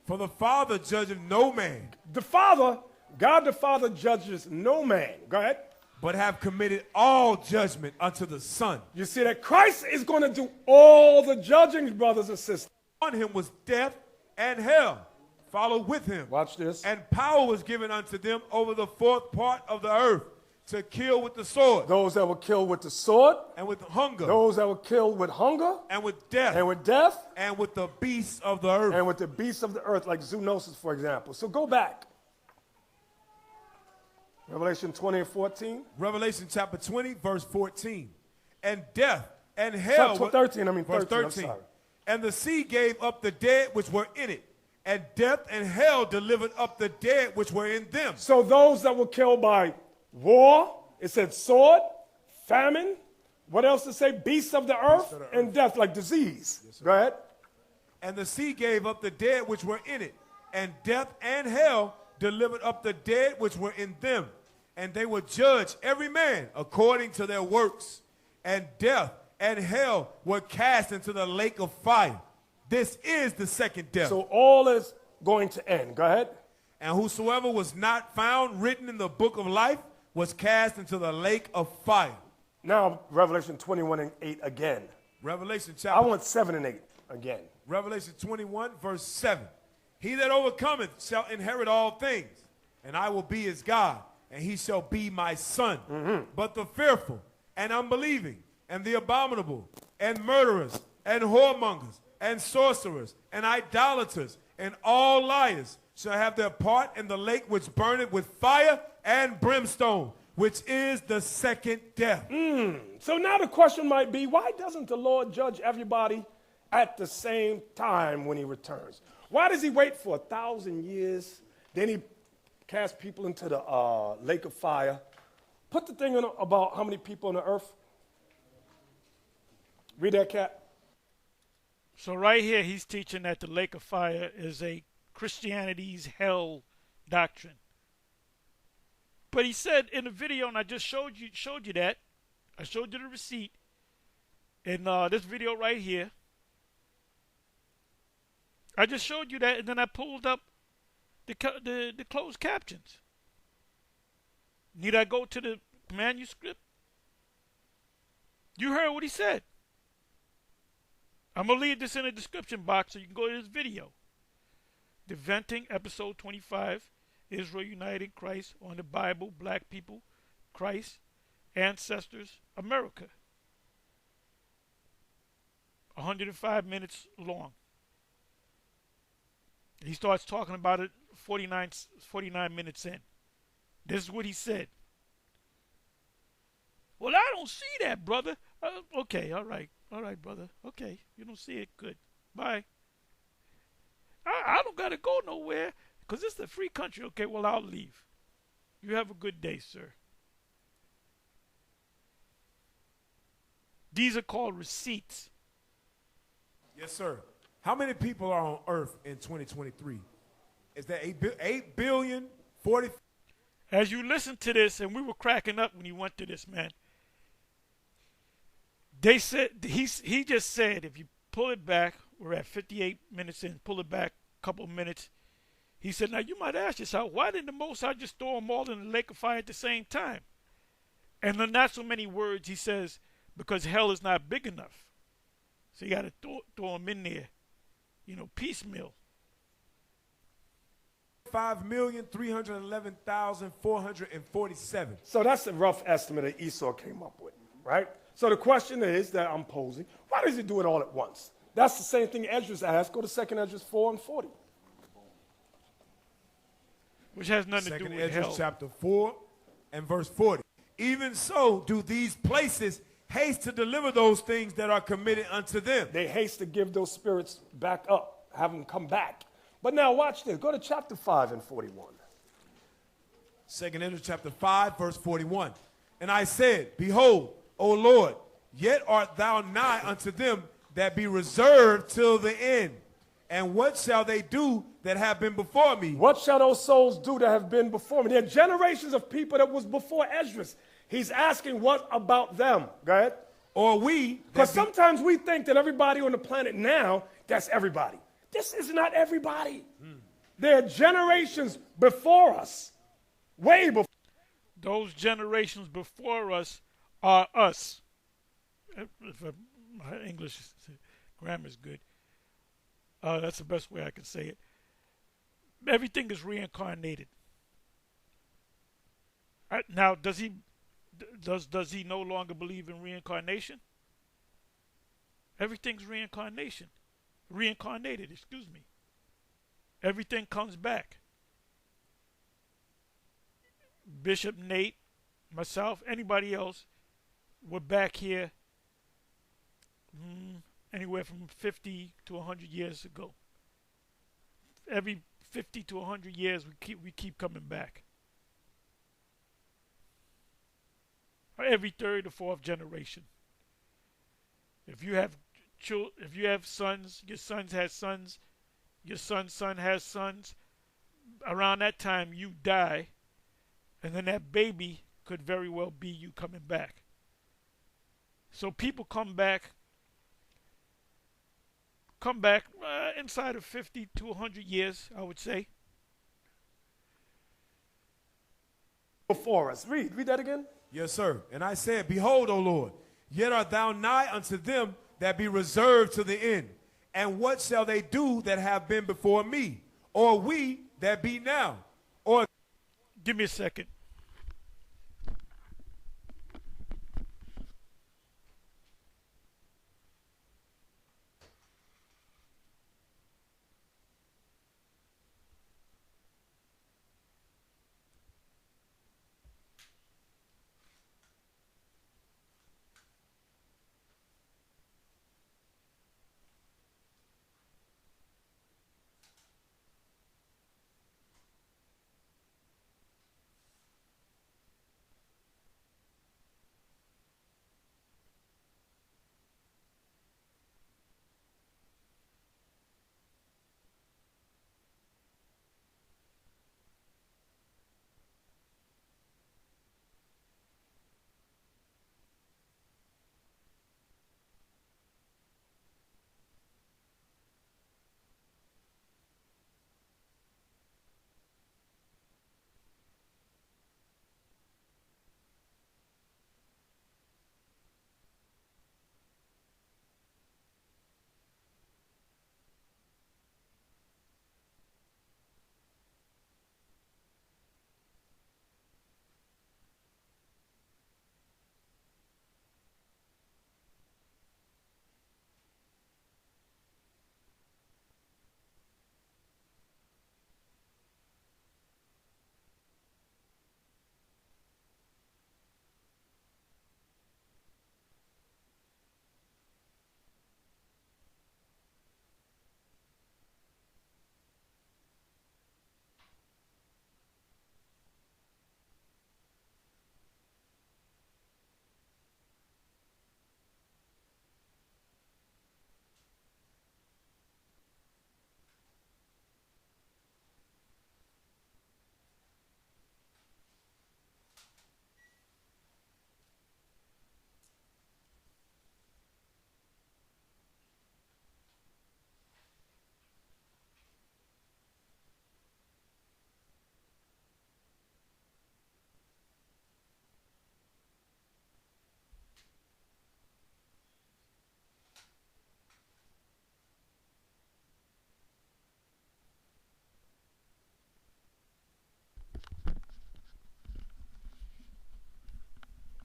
For the Father judgeth no man.
The Father, God the Father judges no man. Go ahead.
But have committed all judgment unto the Son.
You see that Christ is going to do all the judging, brothers and sisters.
On him was death and hell. Follow with him.
Watch this.
And power was given unto them over the fourth part of the earth to kill with the sword.
Those that were killed with the sword.
And with hunger.
Those that were killed with hunger.
And with death.
And with death.
And with the beasts of the earth.
And with the beasts of the earth, like zoonosis, for example. So go back. Revelation 20 and 14.
Revelation chapter 20, verse 14. And death and hell.
13, I mean
verse
13.
13.
I'm sorry.
And the sea gave up the dead which were in it. And death and hell delivered up the dead which were in them.
So those that were killed by war, it said sword, famine, what else to say? Beasts of the earth, and death, like disease. Yes, go ahead.
And the sea gave up the dead which were in it. And death and hell delivered up the dead which were in them. And they will judge every man according to their works. And death and hell were cast into the lake of fire. This is the second death.
So all is going to end. Go ahead.
And whosoever was not found written in the book of life was cast into the lake of fire.
Now, Revelation 21 and 8 again.
Revelation
I
chapter.
want 7 and 8 again.
Revelation 21, verse 7. He that overcometh shall inherit all things, and I will be his God, and he shall be my son. But the fearful and unbelieving, and the abominable, and murderers, and whoremongers, and sorcerers, and idolaters, and all liars shall have their part in the lake which burneth with fire and brimstone, which is the second death.
So now the question might be, why doesn't the Lord judge everybody at the same time when he returns? Why does he wait for 1,000 years? Then he casts people into the lake of fire. Put the thing in about how many people on the earth. Read that, Cat.
So right here, he's teaching that the lake of fire is a Christianity's hell doctrine. But he said in the video, and I just showed you that. I showed you the receipt in this video right here. I just showed you that, and then I pulled up the closed captions. Need I go to the manuscript? You heard what he said. I'm going to leave this in the description box so you can go to this video. The Venting, episode 25, Israel United in Christ, on the Bible, Black People, Christ, Ancestors, America. 105 minutes long. He starts talking about it 49 minutes in. This is what he said. Well, I don't see that, brother. Okay, all right, brother. Okay, you don't see it. Good. Bye. I don't got to go nowhere because this is a free country. Okay, well, I'll leave. You have a good day, sir. These are called receipts.
Yes, sir. How many people are on earth in 2023? Is that 8 billion, 40?
As you listen to this, and we were cracking up when he went to this, man. They said, he just said, if you pull it back, we're at 58 minutes in. Pull it back a couple minutes. He said, now you might ask yourself, why didn't the Most High just throw them all in the lake of fire at the same time? And in not so many words, he says, because hell is not big enough. So you got to throw them in there, piecemeal.
5,311,447.
So that's the rough estimate that Esau came up with, right? So the question is that I'm posing, why does he do it all at once? That's the same thing Esdras asked. Go to 2 Esdras 4 and 40.
Which has nothing to do
Second
with
Esdras
hell.
chapter 4 and verse 40. Even so do these places haste to deliver those things that are committed unto them.
They haste to give those spirits back up, have them come back. But now watch this. Go to chapter 5 and 41.
Second Esdras chapter 5, verse 41. And I said, behold, O Lord, yet art thou nigh unto them that be reserved till the end. And what shall they do that have been before me?
What shall those souls do that have been before me? There are generations of people that was before Esdras. He's asking, what about them? Go ahead.
Or we.
Because sometimes we think that everybody on the planet now, that's everybody. This is not everybody. There are generations before us, way before.
Those generations before us are us. If my English grammar is good. That's the best way I can say it. Everything is reincarnated. Now, does he no longer believe in reincarnation? Everything's reincarnated. Excuse me. Everything comes back. Bishop Nate, myself, anybody else, we're back here anywhere from 50 to 100 years ago. Every 50 to 100 years, we keep coming back. Every third or fourth generation. If you have sons, your sons has sons, your son's son has sons. Around that time, you die, and then that baby could very well be you coming back. So people come back inside of 50 to 100 years, I would say.
Before us. Read that again.
Yes, sir. And I said, behold, O Lord, yet art thou nigh unto them that be reserved to the end. And what shall they do that have been before me? Or we that be now? Or
give me a second.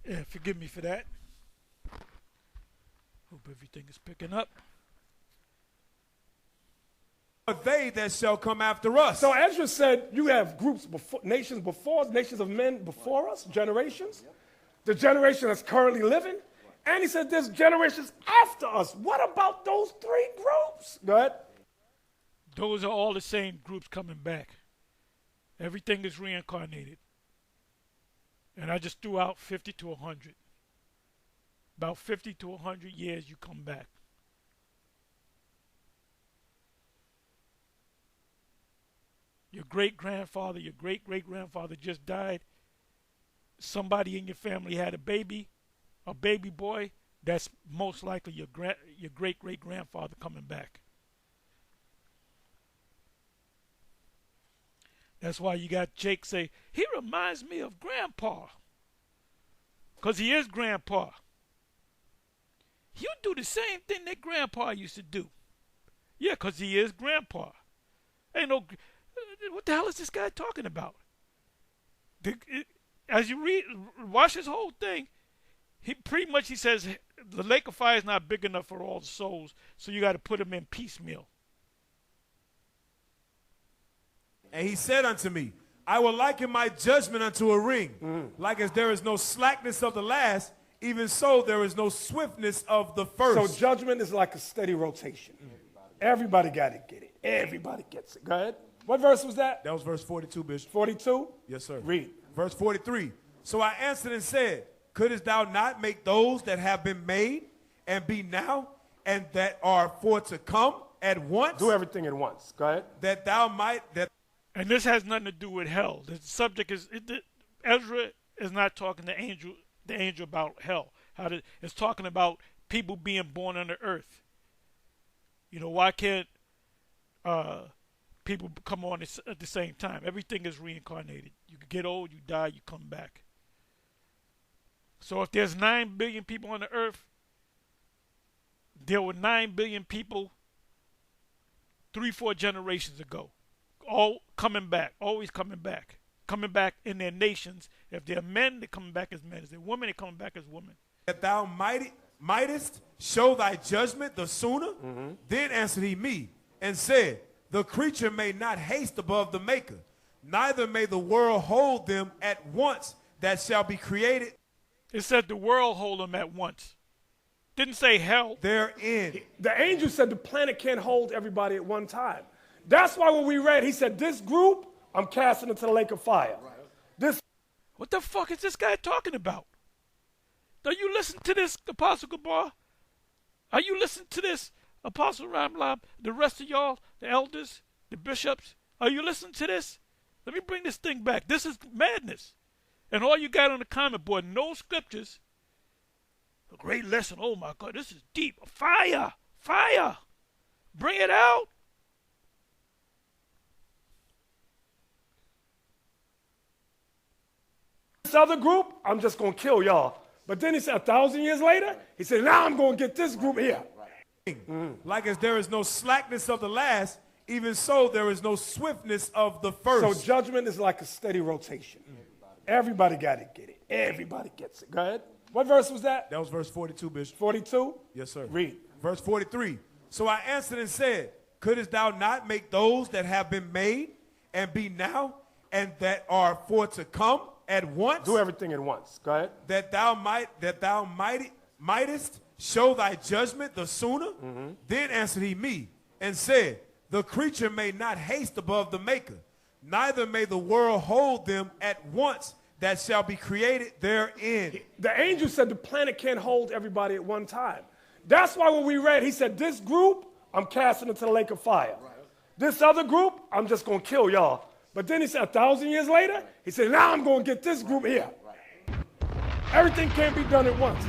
Yeah, forgive me for that. Hope everything is picking up.
They that shall come after us.
So Ezra said, you have groups before, nations before us, nations of men before us, generations. The generation that's currently living. And he said, there's generations after us. What about those three groups? Go ahead.
Those are all the same groups coming back. Everything is reincarnated. And I just threw out 50 to 100. About 50 to 100 years you come back. Your great-grandfather, your great-great-grandfather just died. Somebody in your family had a baby boy. That's most likely your great-great-grandfather coming back. That's why you got Jake say, he reminds me of Grandpa. Because he is Grandpa. You do the same thing that Grandpa used to do. Yeah, because he is Grandpa. Ain't no... What the hell is this guy talking about? As you watch his whole thing, he says the lake of fire is not big enough for all the souls, so you got to put them in piecemeal.
And he said unto me, I will liken my judgment unto a ring. Like as there is no slackness of the last, even so there is no swiftness of the first.
So judgment is like a steady rotation. Everybody got to get it. Everybody gets it. Go ahead. What verse was that?
That was verse 42, Bishop.
42?
Yes, sir.
Read.
Verse 43. So I answered and said, couldest thou not make those that have been made and be now and that are for to come at once?
Do everything at once. Go ahead.
That thou might...
And this has nothing to do with hell. The subject is... Ezra is not talking to the angel about hell. It's talking about people being born on the earth. You know, why can't... people come on at the same time. Everything is reincarnated. You get old, you die, you come back. So if there's 9 billion people on the earth, there were 9 billion people 3-4 generations ago. All coming back, always coming back. Coming back in their nations. If they're men, they're coming back as men. If they're women, they're coming back as women.
That thou mightest show thy judgment the sooner. Then answered he me and said, the creature may not haste above the maker, neither may the world hold them at once that shall be created.
It said the world hold them at once. Didn't say hell.
Therein.
The angel said the planet can't hold everybody at one time. That's why when we read, he said, this group, I'm casting into the lake of fire. This.
What the fuck is this guy talking about? Do you listen to this, Apostle Gabar? Are you listening to this, Apostle Ramlab, the rest of y'all, the elders, the bishops? Are you listening to this? Let me bring this thing back. This is madness. And all you got on the comment board, no scriptures. A great lesson. Oh my God, this is deep. Fire! Fire! Bring it out!
This other group, I'm just going to kill y'all. But then he said 1,000 years later, he said, now I'm going to get this group here.
Like as there is no slackness of the last, even so there is no swiftness of the first.
So judgment is like a steady rotation. Everybody got to get it. Everybody gets it. Go ahead. What verse was that?
That was verse 42, Bishop.
42?
Yes, sir.
Read.
Verse 43. So I answered and said, couldest thou not make those that have been made and be now and that are for to come at once?
Do everything at once. Go ahead.
That thou mightest show thy judgment the sooner. Then answered he me and said, the creature may not haste above the maker, neither may the world hold them at once that shall be created therein.
The angel said the planet can't hold everybody at one time. That's why when we read, he said, this group, I'm casting into the lake of fire. This other group, I'm just going to kill y'all. But then he said 1,000 years later, he said, now I'm going to get this group here. Everything can't be done at once.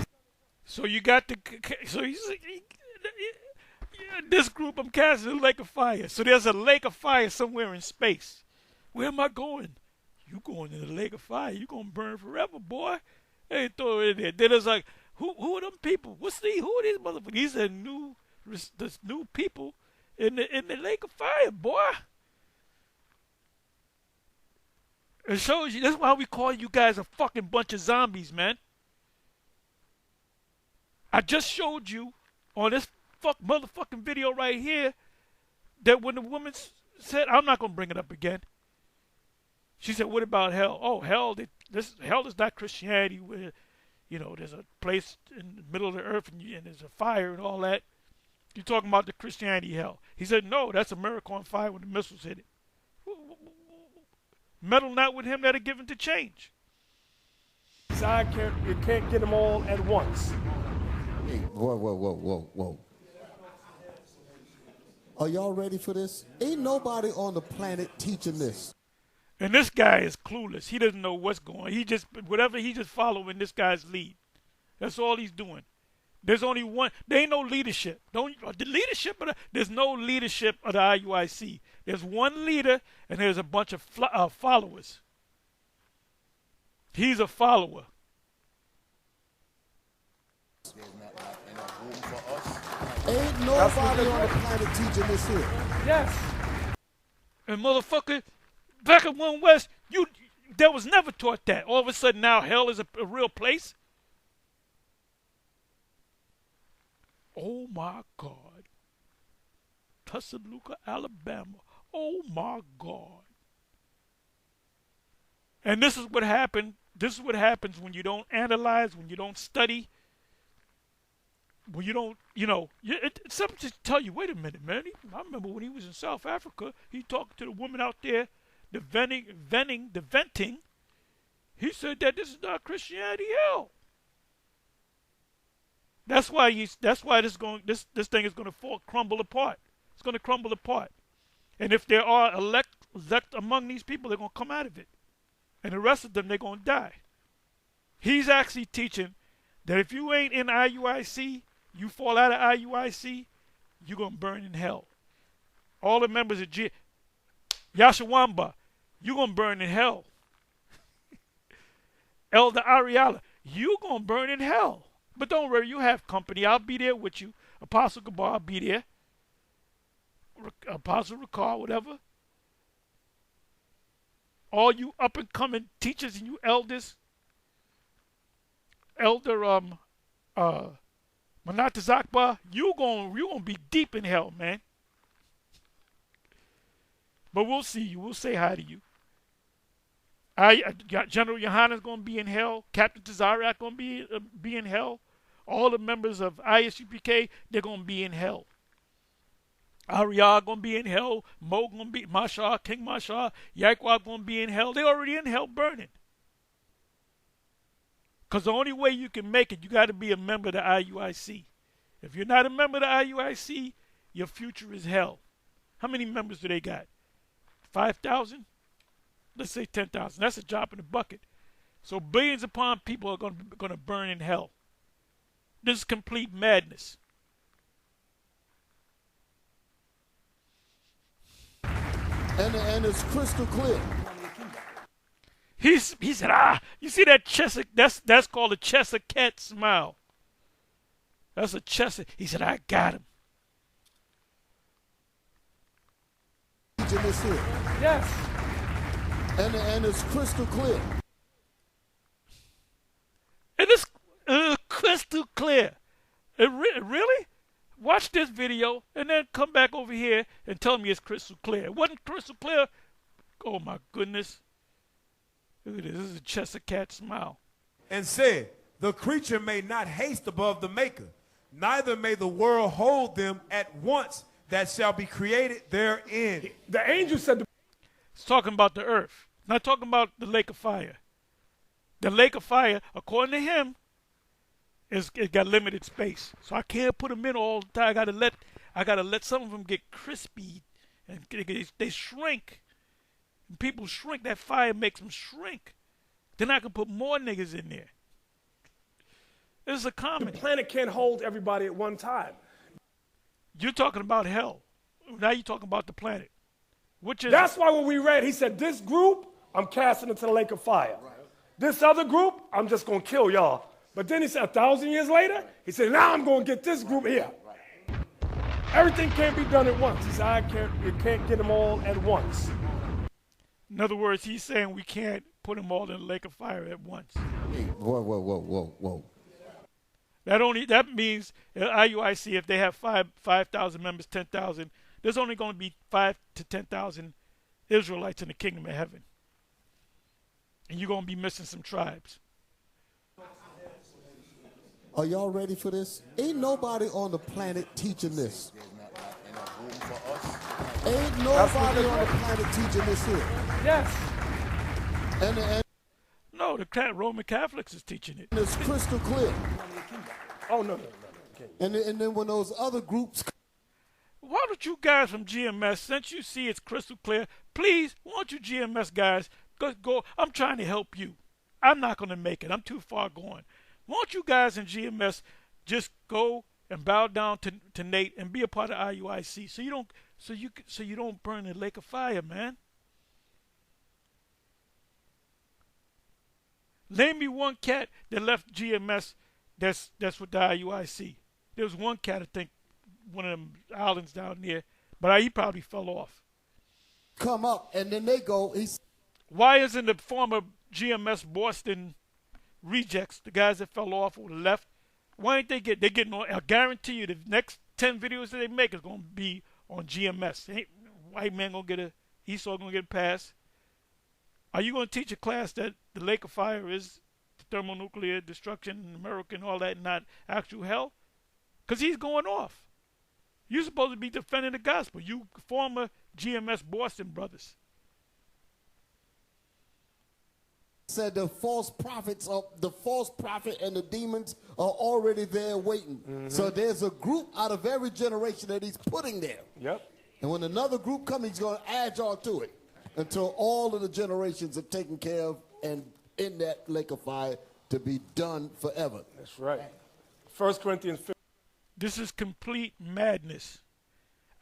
So you got this group I'm casting in the lake of fire. So there's a lake of fire somewhere in space. Where am I going? You going in the lake of fire. You going to burn forever, boy. Hey, throw it in there. Then it's like, who are them people? Who are these motherfuckers? These are new people in the lake of fire, boy. It shows you. That's why we call you guys a fucking bunch of zombies, man. I just showed you on this motherfucking video right here that when the woman said, I'm not going to bring it up again. She said, what about hell? Oh, hell, hell is not Christianity where, there's a place in the middle of the earth and there's a fire and all that. You're talking about the Christianity hell. He said, no, that's America on fire when the missiles hit it. Meddle not with him that are given to change.
You can't get them all at once.
Hey, whoa. Are y'all ready for this? Ain't nobody on the planet teaching this.
And this guy is clueless. He doesn't know what's going on. He just following this guy's lead. That's all he's doing. There's only one. There ain't no leadership. There's no leadership of the IUIC. There's one leader and there's a bunch of followers. He's a follower.
Ain't nobody on the planet teaching this here.
Yes.
And motherfucker, back at One West, that was never taught that. All of a sudden now hell is a real place. Oh my God. Tuscaloosa, Alabama. Oh my God. And this is what happened. This is what happens when you don't analyze, when you don't study, when you don't, it's something to tell you, wait a minute, man. I remember when he was in South Africa, he talked to the woman out there, the venting. He said that this is not Christianity hell. That's why this thing is going to crumble apart. It's going to crumble apart. And if there are elect among these people, they're going to come out of it. And the rest of them, they're going to die. He's actually teaching that if you ain't in IUIC, you fall out of IUIC, you're going to burn in hell. All the members of Yashawamba, you're going to burn in hell. Elder Ariala, you're going to burn in hell. But don't worry, you have company. I'll be there with you. Apostle Gabar, I'll be there. Apostle Ricard, whatever. All you up-and-coming teachers and you elders. Elder Manatazakba, you're gonna be deep in hell, man. But we'll see you. We'll say hi to you. General Yohana's gonna be in hell. Captain Tazarak gonna be in hell. All the members of ISUPK, they're gonna be in hell. Arya gonna be in hell. Mo gonna be Masha, King Masha, Yakwa gonna be in hell. They're already in hell burning. Because the only way you can make it, you got to be a member of the IUIC. If you're not a member of the IUIC, your future is hell. How many members do they got? 5,000? Let's say 10,000. That's a drop in the bucket. So billions upon people are going to burn in hell. This is complete madness.
And it's crystal clear.
He said, you see that Cheshire, that's called a Cheshire cat smile. That's a Cheshire. He said, I got him.
Yes.
And it's crystal clear.
And it's crystal clear. Really? Watch this video and then come back over here and tell me it's crystal clear. It wasn't crystal clear. Oh my goodness. Look at this. This is a Cheshire cat smile.
And said, the creature may not haste above the maker, neither may the world hold them at once that shall be created therein.
The angel said,
it's talking about the earth, not talking about the lake of fire. The lake of fire, according to him, it got limited space. So I can't put them in all the time. I gotta let some of them get crispy and they shrink. When people shrink, that fire makes them shrink. Then I can put more niggas in there. This is a comedy.
The planet can't hold everybody at one time.
You're talking about hell. Now you're talking about the planet.
That's why when we read, he said, this group, I'm casting into the lake of fire. Right. This other group, I'm just going to kill y'all. But then he said 1,000 years later, he said, now I'm going to get this group here. Everything can't be done at once. He said, you can't get them all at once.
In other words, he's saying we can't put them all in the lake of fire at once.
Hey, whoa.
That means IUIC, if they have 5,000 members, 10,000, there's only going to be 5 to 10,000 Israelites in the kingdom of heaven, and you're going to be missing some tribes.
Are y'all ready for this? Ain't nobody on the planet teaching this. Ain't nobody on the planet teaching this here.
Yes.
And
No, the Roman Catholics is teaching it.
it's crystal clear.
Oh, no.
And then when those other groups...
Why don't you guys from GMS, since you see it's crystal clear, please, why don't you GMS guys go? I'm trying to help you. I'm not going to make it. I'm too far gone. Why don't you guys in GMS just go and bow down to Nate and be a part of IUIC so you don't burn in the lake of fire, man. Name me one cat that left GMS that's with the IUIC. There was one cat, I think, one of them islands down there, but he probably fell off.
Come up, and then they go...
Why isn't the former GMS Boston rejects, the guys that fell off or left, why ain't they're getting on? I guarantee you the next 10 videos that they make is going to be on GMS. Ain't white man going to get Esau going to get a pass. Are you going to teach a class that the lake of fire is thermonuclear destruction in America and all that, not actual hell? Because he's going off. You're supposed to be defending the gospel, you former GMS Boston brothers.
Said the false prophet and the demons are already there waiting. So there's a group out of every generation that he's putting there.
Yep.
And when another group comes, he's going to add y'all to it until all of the generations are taken care of and in that lake of fire to be done forever.
That's right. 1 Corinthians 15.
This is complete madness.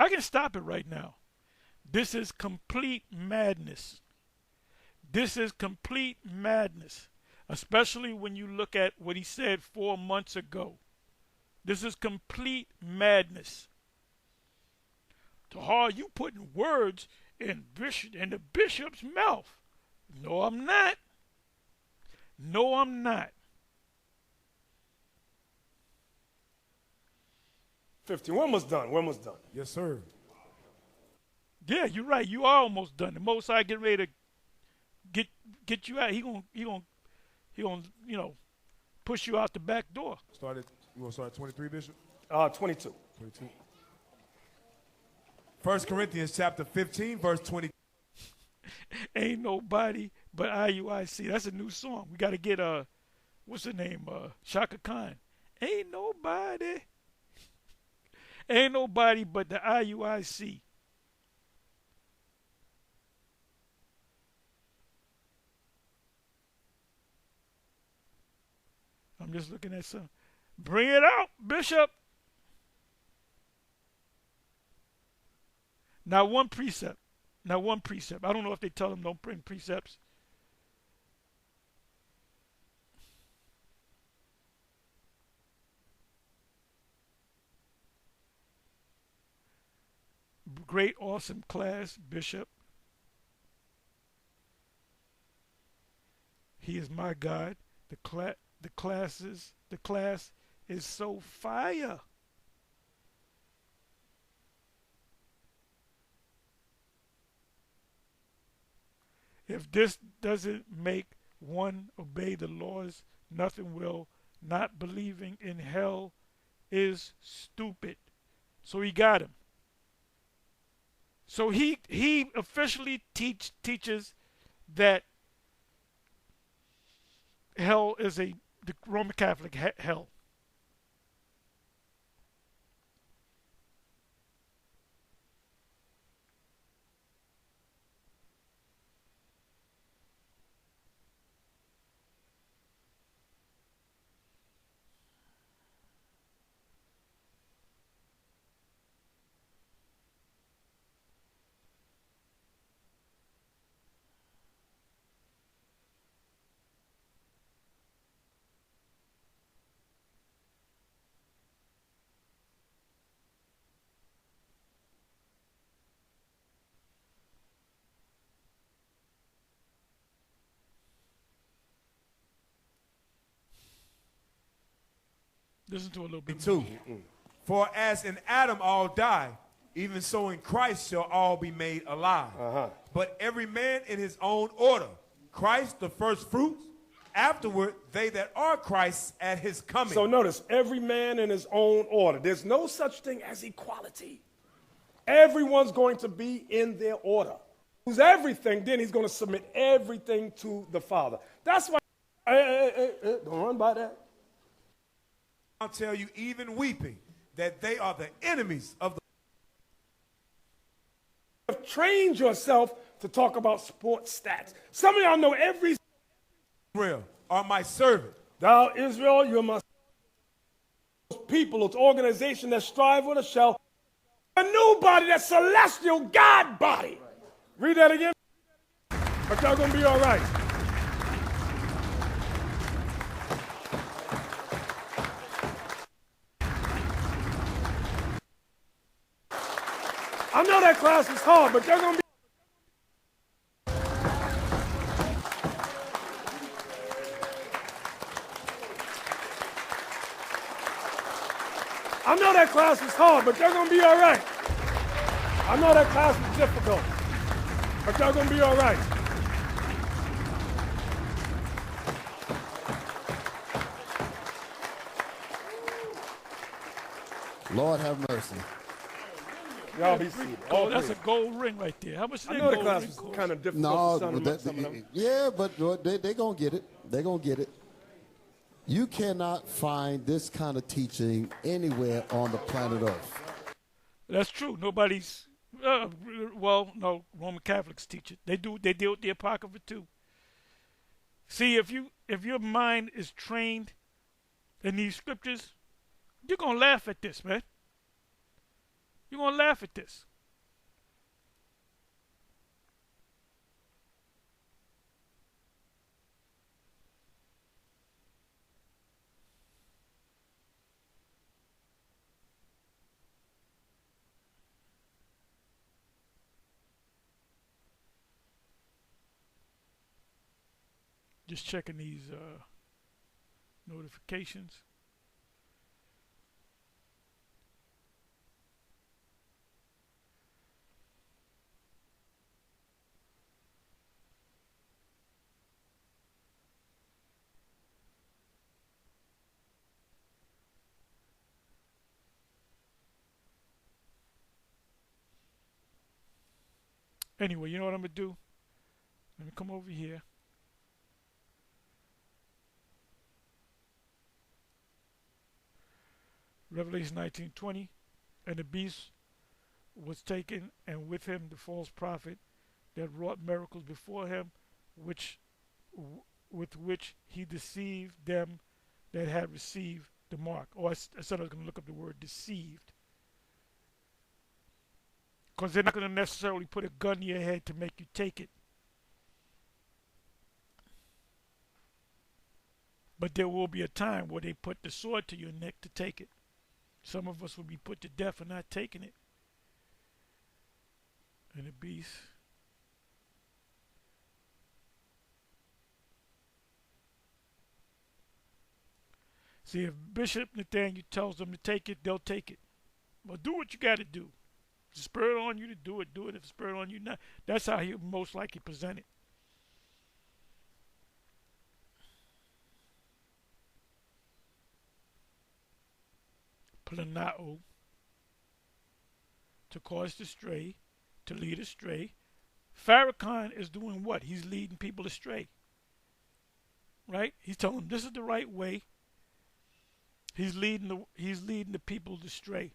I can stop it right now. This is complete madness. This is complete madness, especially when you look at what he said 4 months ago. This is complete madness. Tahar, you putting words in the bishop's mouth. No, I'm not. No, I'm not.
15. We're almost done. We're almost done.
Yes, sir.
Yeah, you're right. You are almost done. The Most High get ready to get you out. He gonna push you out the back door.
You want to start at 23, Bishop?
22.
22. 1 Corinthians chapter 15, verse 20.
Ain't nobody but IUIC. That's a new song. We got to get what's her name? Shaka Khan. Ain't nobody but the IUIC. I'm just looking at some. Bring it out, Bishop. Now one precept. I don't know if they tell them don't bring precepts. Great, awesome class, Bishop. He is my God. The class is so fire. If this doesn't make one obey the laws, nothing will. Not believing in hell is stupid. So he got him. So he officially teaches that hell is the Roman Catholic hell. Listen to a little bit.
2. For as in Adam all die, even so in Christ shall all be made alive. But every man in his own order. Christ the first fruits, afterward they that are Christ's at his coming.
So notice, every man in his own order. There's no such thing as equality. Everyone's going to be in their order. Who's everything, then he's going to submit everything to the Father. That's why, don't run by that.
I'll tell you, even weeping, that they are the enemies of the.
You've trained yourself to talk about sports stats. Some of y'all know every
Israel are my servant.
Thou Israel, you're my people, it's organization that strive with us shall a new body, that celestial God body. Read that again. But y'all gonna be all right. I know that class is hard, but y'all gonna be. I know that class is hard, but y'all gonna be all right. I know that class is difficult, but y'all gonna be all right.
Lord have mercy.
Y'all be seated.
Oh, that's a gold ring right there. How much is
I
that
know the
gold
class
ring
is
cost?
kind of difficult
No,
for some of them.
yeah, but they gonna get it. They gonna get it. You cannot find this kind of teaching anywhere on the planet Earth.
That's true. Nobody's. Well, no, Roman Catholics teach it. They do. They deal with the Apocrypha too. See, if your mind is trained in these scriptures, you're gonna laugh at this, man. You're gonna laugh at this. Just checking these notifications. Anyway, you know what I'm gonna do? Let me come over here. Revelation 19:20, and the beast was taken, and with him the false prophet that wrought miracles before him, with which he deceived them that had received the mark. Oh, I said I was going to look up the word deceived. Because they're not going to necessarily put a gun to your head to make you take it. But there will be a time where they put the sword to your neck to take it. Some of us will be put to death for not taking it. And the beast. See, if Bishop Nathaniel tells them to take it, they'll take it. Well, do what you got to do. If the spirit on you to do it, do it. If the spirit on you not, that's how he most likely present it. Planao, to cause to stray, to lead astray. Farrakhan is doing what? He's leading people astray. Right? He's telling them this is the right way. He's leading the people astray.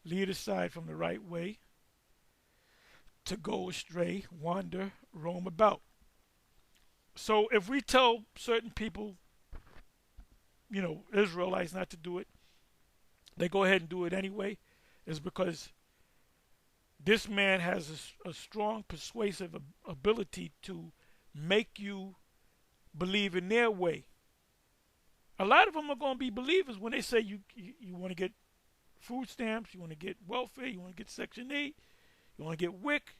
Lead aside from the right way, to go astray, wander, roam about. So if we tell certain people, Israelites not to do it, they go ahead and do it anyway, is because this man has a strong persuasive ability to make you believe in their way. A lot of them are going to be believers when they say you want to get food stamps, you want to get welfare, you want to get Section 8, you want to get WIC,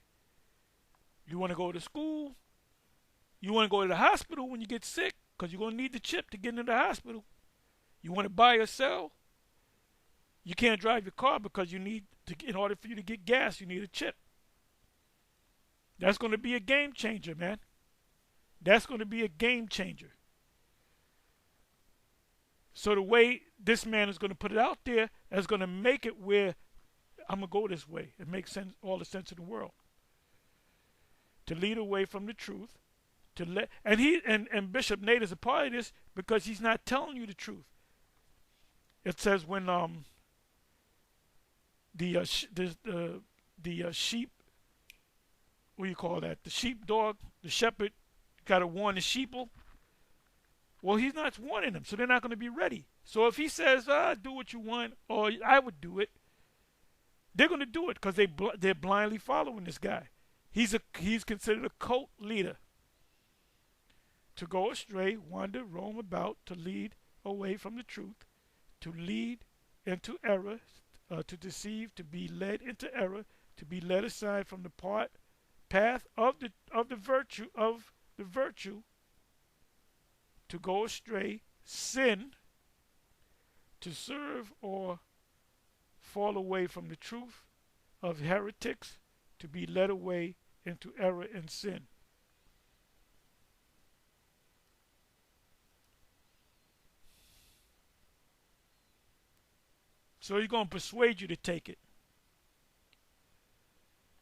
you want to go to school. You want to go to the hospital when you get sick because you're going to need the chip to get into the hospital. You want to buy or sell. You can't drive your car because you need to, in order for you to get gas, you need a chip. That's going to be a game changer, man. That's going to be a game changer. So the way this man is going to put it out there is going to make it where I'm going to go this way. It makes sense, all the sense in the world. To lead away from the truth. To let, and Bishop Nate is a part of this because he's not telling you the truth. It says when the sheep, what do you call that? The sheepdog, the shepherd, got to warn the sheeple. Well, he's not warning them, so they're not going to be ready. So if he says, do what you want, or I would do it, they're going to do it because they're blindly following this guy. He's considered a cult leader. To go astray, wander, roam about, to lead away from the truth, to lead into error, to deceive, to be led into error, to be led aside from the path of the virtue, to go astray, sin, to serve or fall away from the truth, of heretics, to be led away into error and sin. So he's going to persuade you to take it.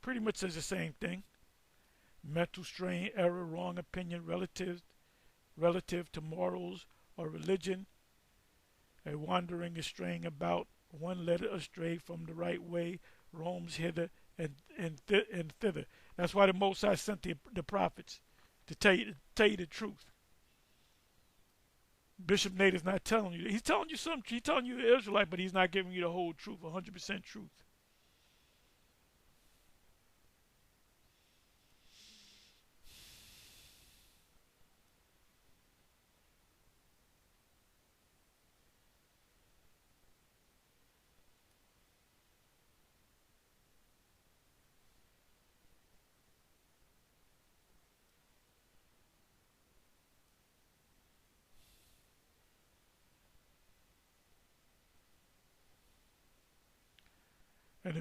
Pretty much says the same thing. Mental strain, error, wrong opinion, relative to morals or religion. A wandering, straying about, one led astray from the right way, roams hither and thither. That's why the Most High sent the prophets to tell you the truth. Bishop Nate is not telling you. He's telling you something. He's telling you the Israelite, but he's not giving you the whole truth, 100% truth. And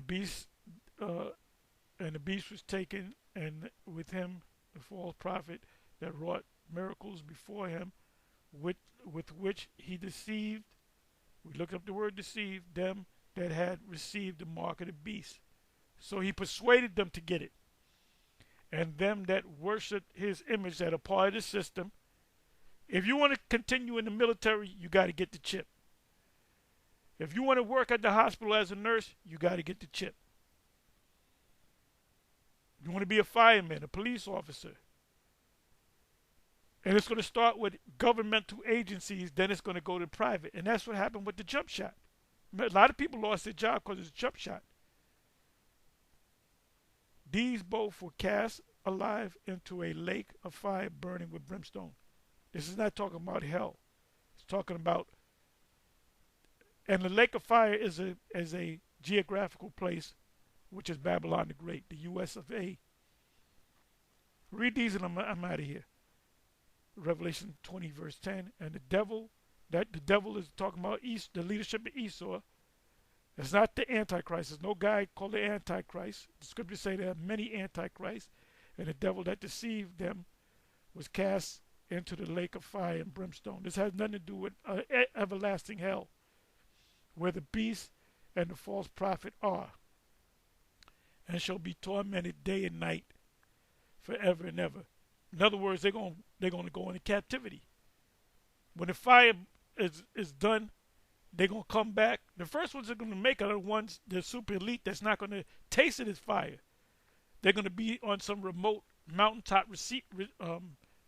the beast was taken, and with him the false prophet that wrought miracles before him, with which he deceived. We looked up the word deceive, them that had received the mark of the beast. So he persuaded them to get it. And them that worshiped his image, that are part of the system. If you want to continue in the military, you got to get the chip. If you want to work at the hospital as a nurse, you got to get the chip. You want to be a fireman, a police officer. And it's going to start with governmental agencies, then it's going to go to private. And that's what happened with the jump shot. A lot of people lost their job because of the jump shot. These both were cast alive into a lake of fire burning with brimstone. This is not talking about hell. It's talking about, and the lake of fire is a geographical place, which is Babylon the Great, the US of A. Read these and I'm out of here. Revelation 20 verse 10. And the devil is talking about the leadership of Esau. It's not the Antichrist. There's no guy called the Antichrist. The scriptures say there are many Antichrists. And the devil that deceived them was cast into the lake of fire and brimstone. This has nothing to do with everlasting hell, where the beast and the false prophet are, and shall be tormented day and night forever and ever. In other words, they're going to go into captivity. When the fire is done, they're going to come back. The first ones they're going to make are the ones, the super elite, that's not going to taste it as fire. They're going to be on some remote mountaintop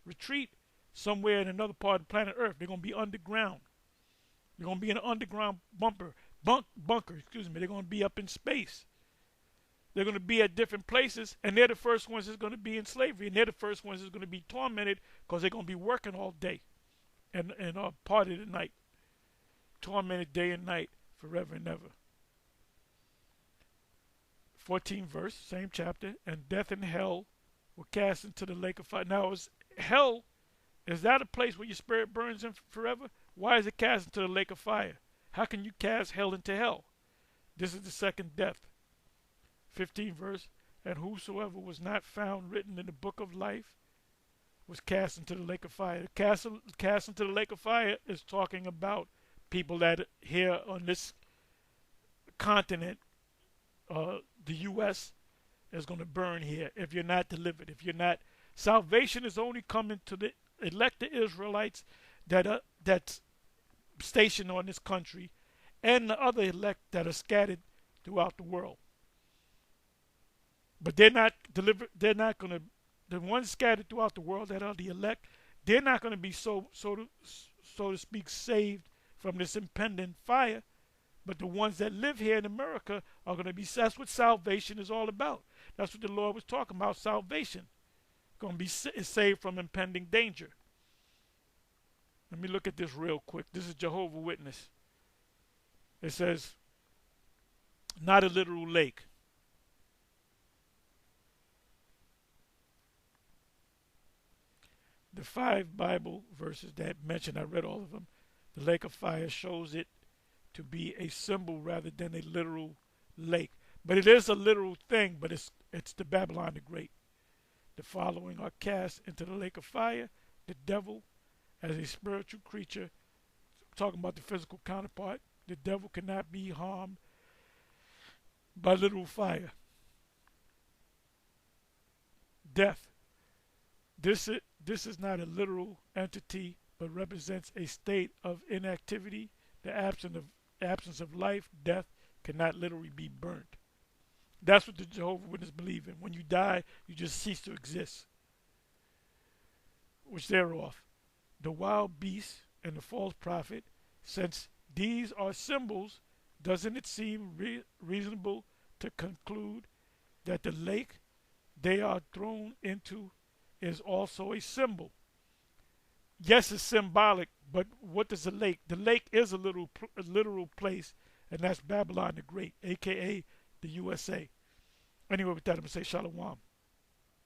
retreat somewhere in another part of planet Earth. They're going to be underground. They're going to be in an underground bunker. They're going to be up in space. They're going to be at different places, and they're the first ones that's going to be in slavery, and they're the first ones that's going to be tormented because they're going to be working all day and part of the night. Tormented day and night forever and ever. 14th verse, same chapter. And death and hell were cast into the lake of fire. Now, hell, is that a place where your spirit burns in forever? Why is it cast into the lake of fire? How can you cast hell into hell? This is the second death. 15 verse. And whosoever was not found written in the book of life was cast into the lake of fire. Cast into the lake of fire is talking about people that here on this continent, the U.S., is going to burn here if you're not delivered. If you're not, salvation is only coming to the elected Israelites that's stationed on this country, and the other elect that are scattered throughout the world. But they're not delivered. They're not going to. The ones scattered throughout the world that are the elect, they're not going to be so to speak saved from this impending fire. But the ones that live here in America are going to be. That's what salvation is all about. That's what the Lord was talking about. Salvation, going to be saved from impending danger. Let me look at this real quick. This is Jehovah's Witness. It says, not a literal lake. The 5 Bible verses that mention, I read all of them. The lake of fire shows it to be a symbol rather than a literal lake. But it is a literal thing, but it's the Babylon the Great. The following are cast into the lake of fire. The devil, as a spiritual creature, talking about the physical counterpart, the devil cannot be harmed by literal fire. Death. This is not a literal entity, but represents a state of inactivity. The absence of life. Death cannot literally be burnt. That's what the Jehovah's Witnesses believe in. When you die, you just cease to exist. Which they're off. The wild beast and the false prophet, since these are symbols, doesn't it seem reasonable to conclude that the lake they are thrown into is also a symbol? Yes, it's symbolic, but what is a lake? The lake is a literal place, and that's Babylon the Great, a.k.a. the USA. Anyway, with that, I'm going to say shalom.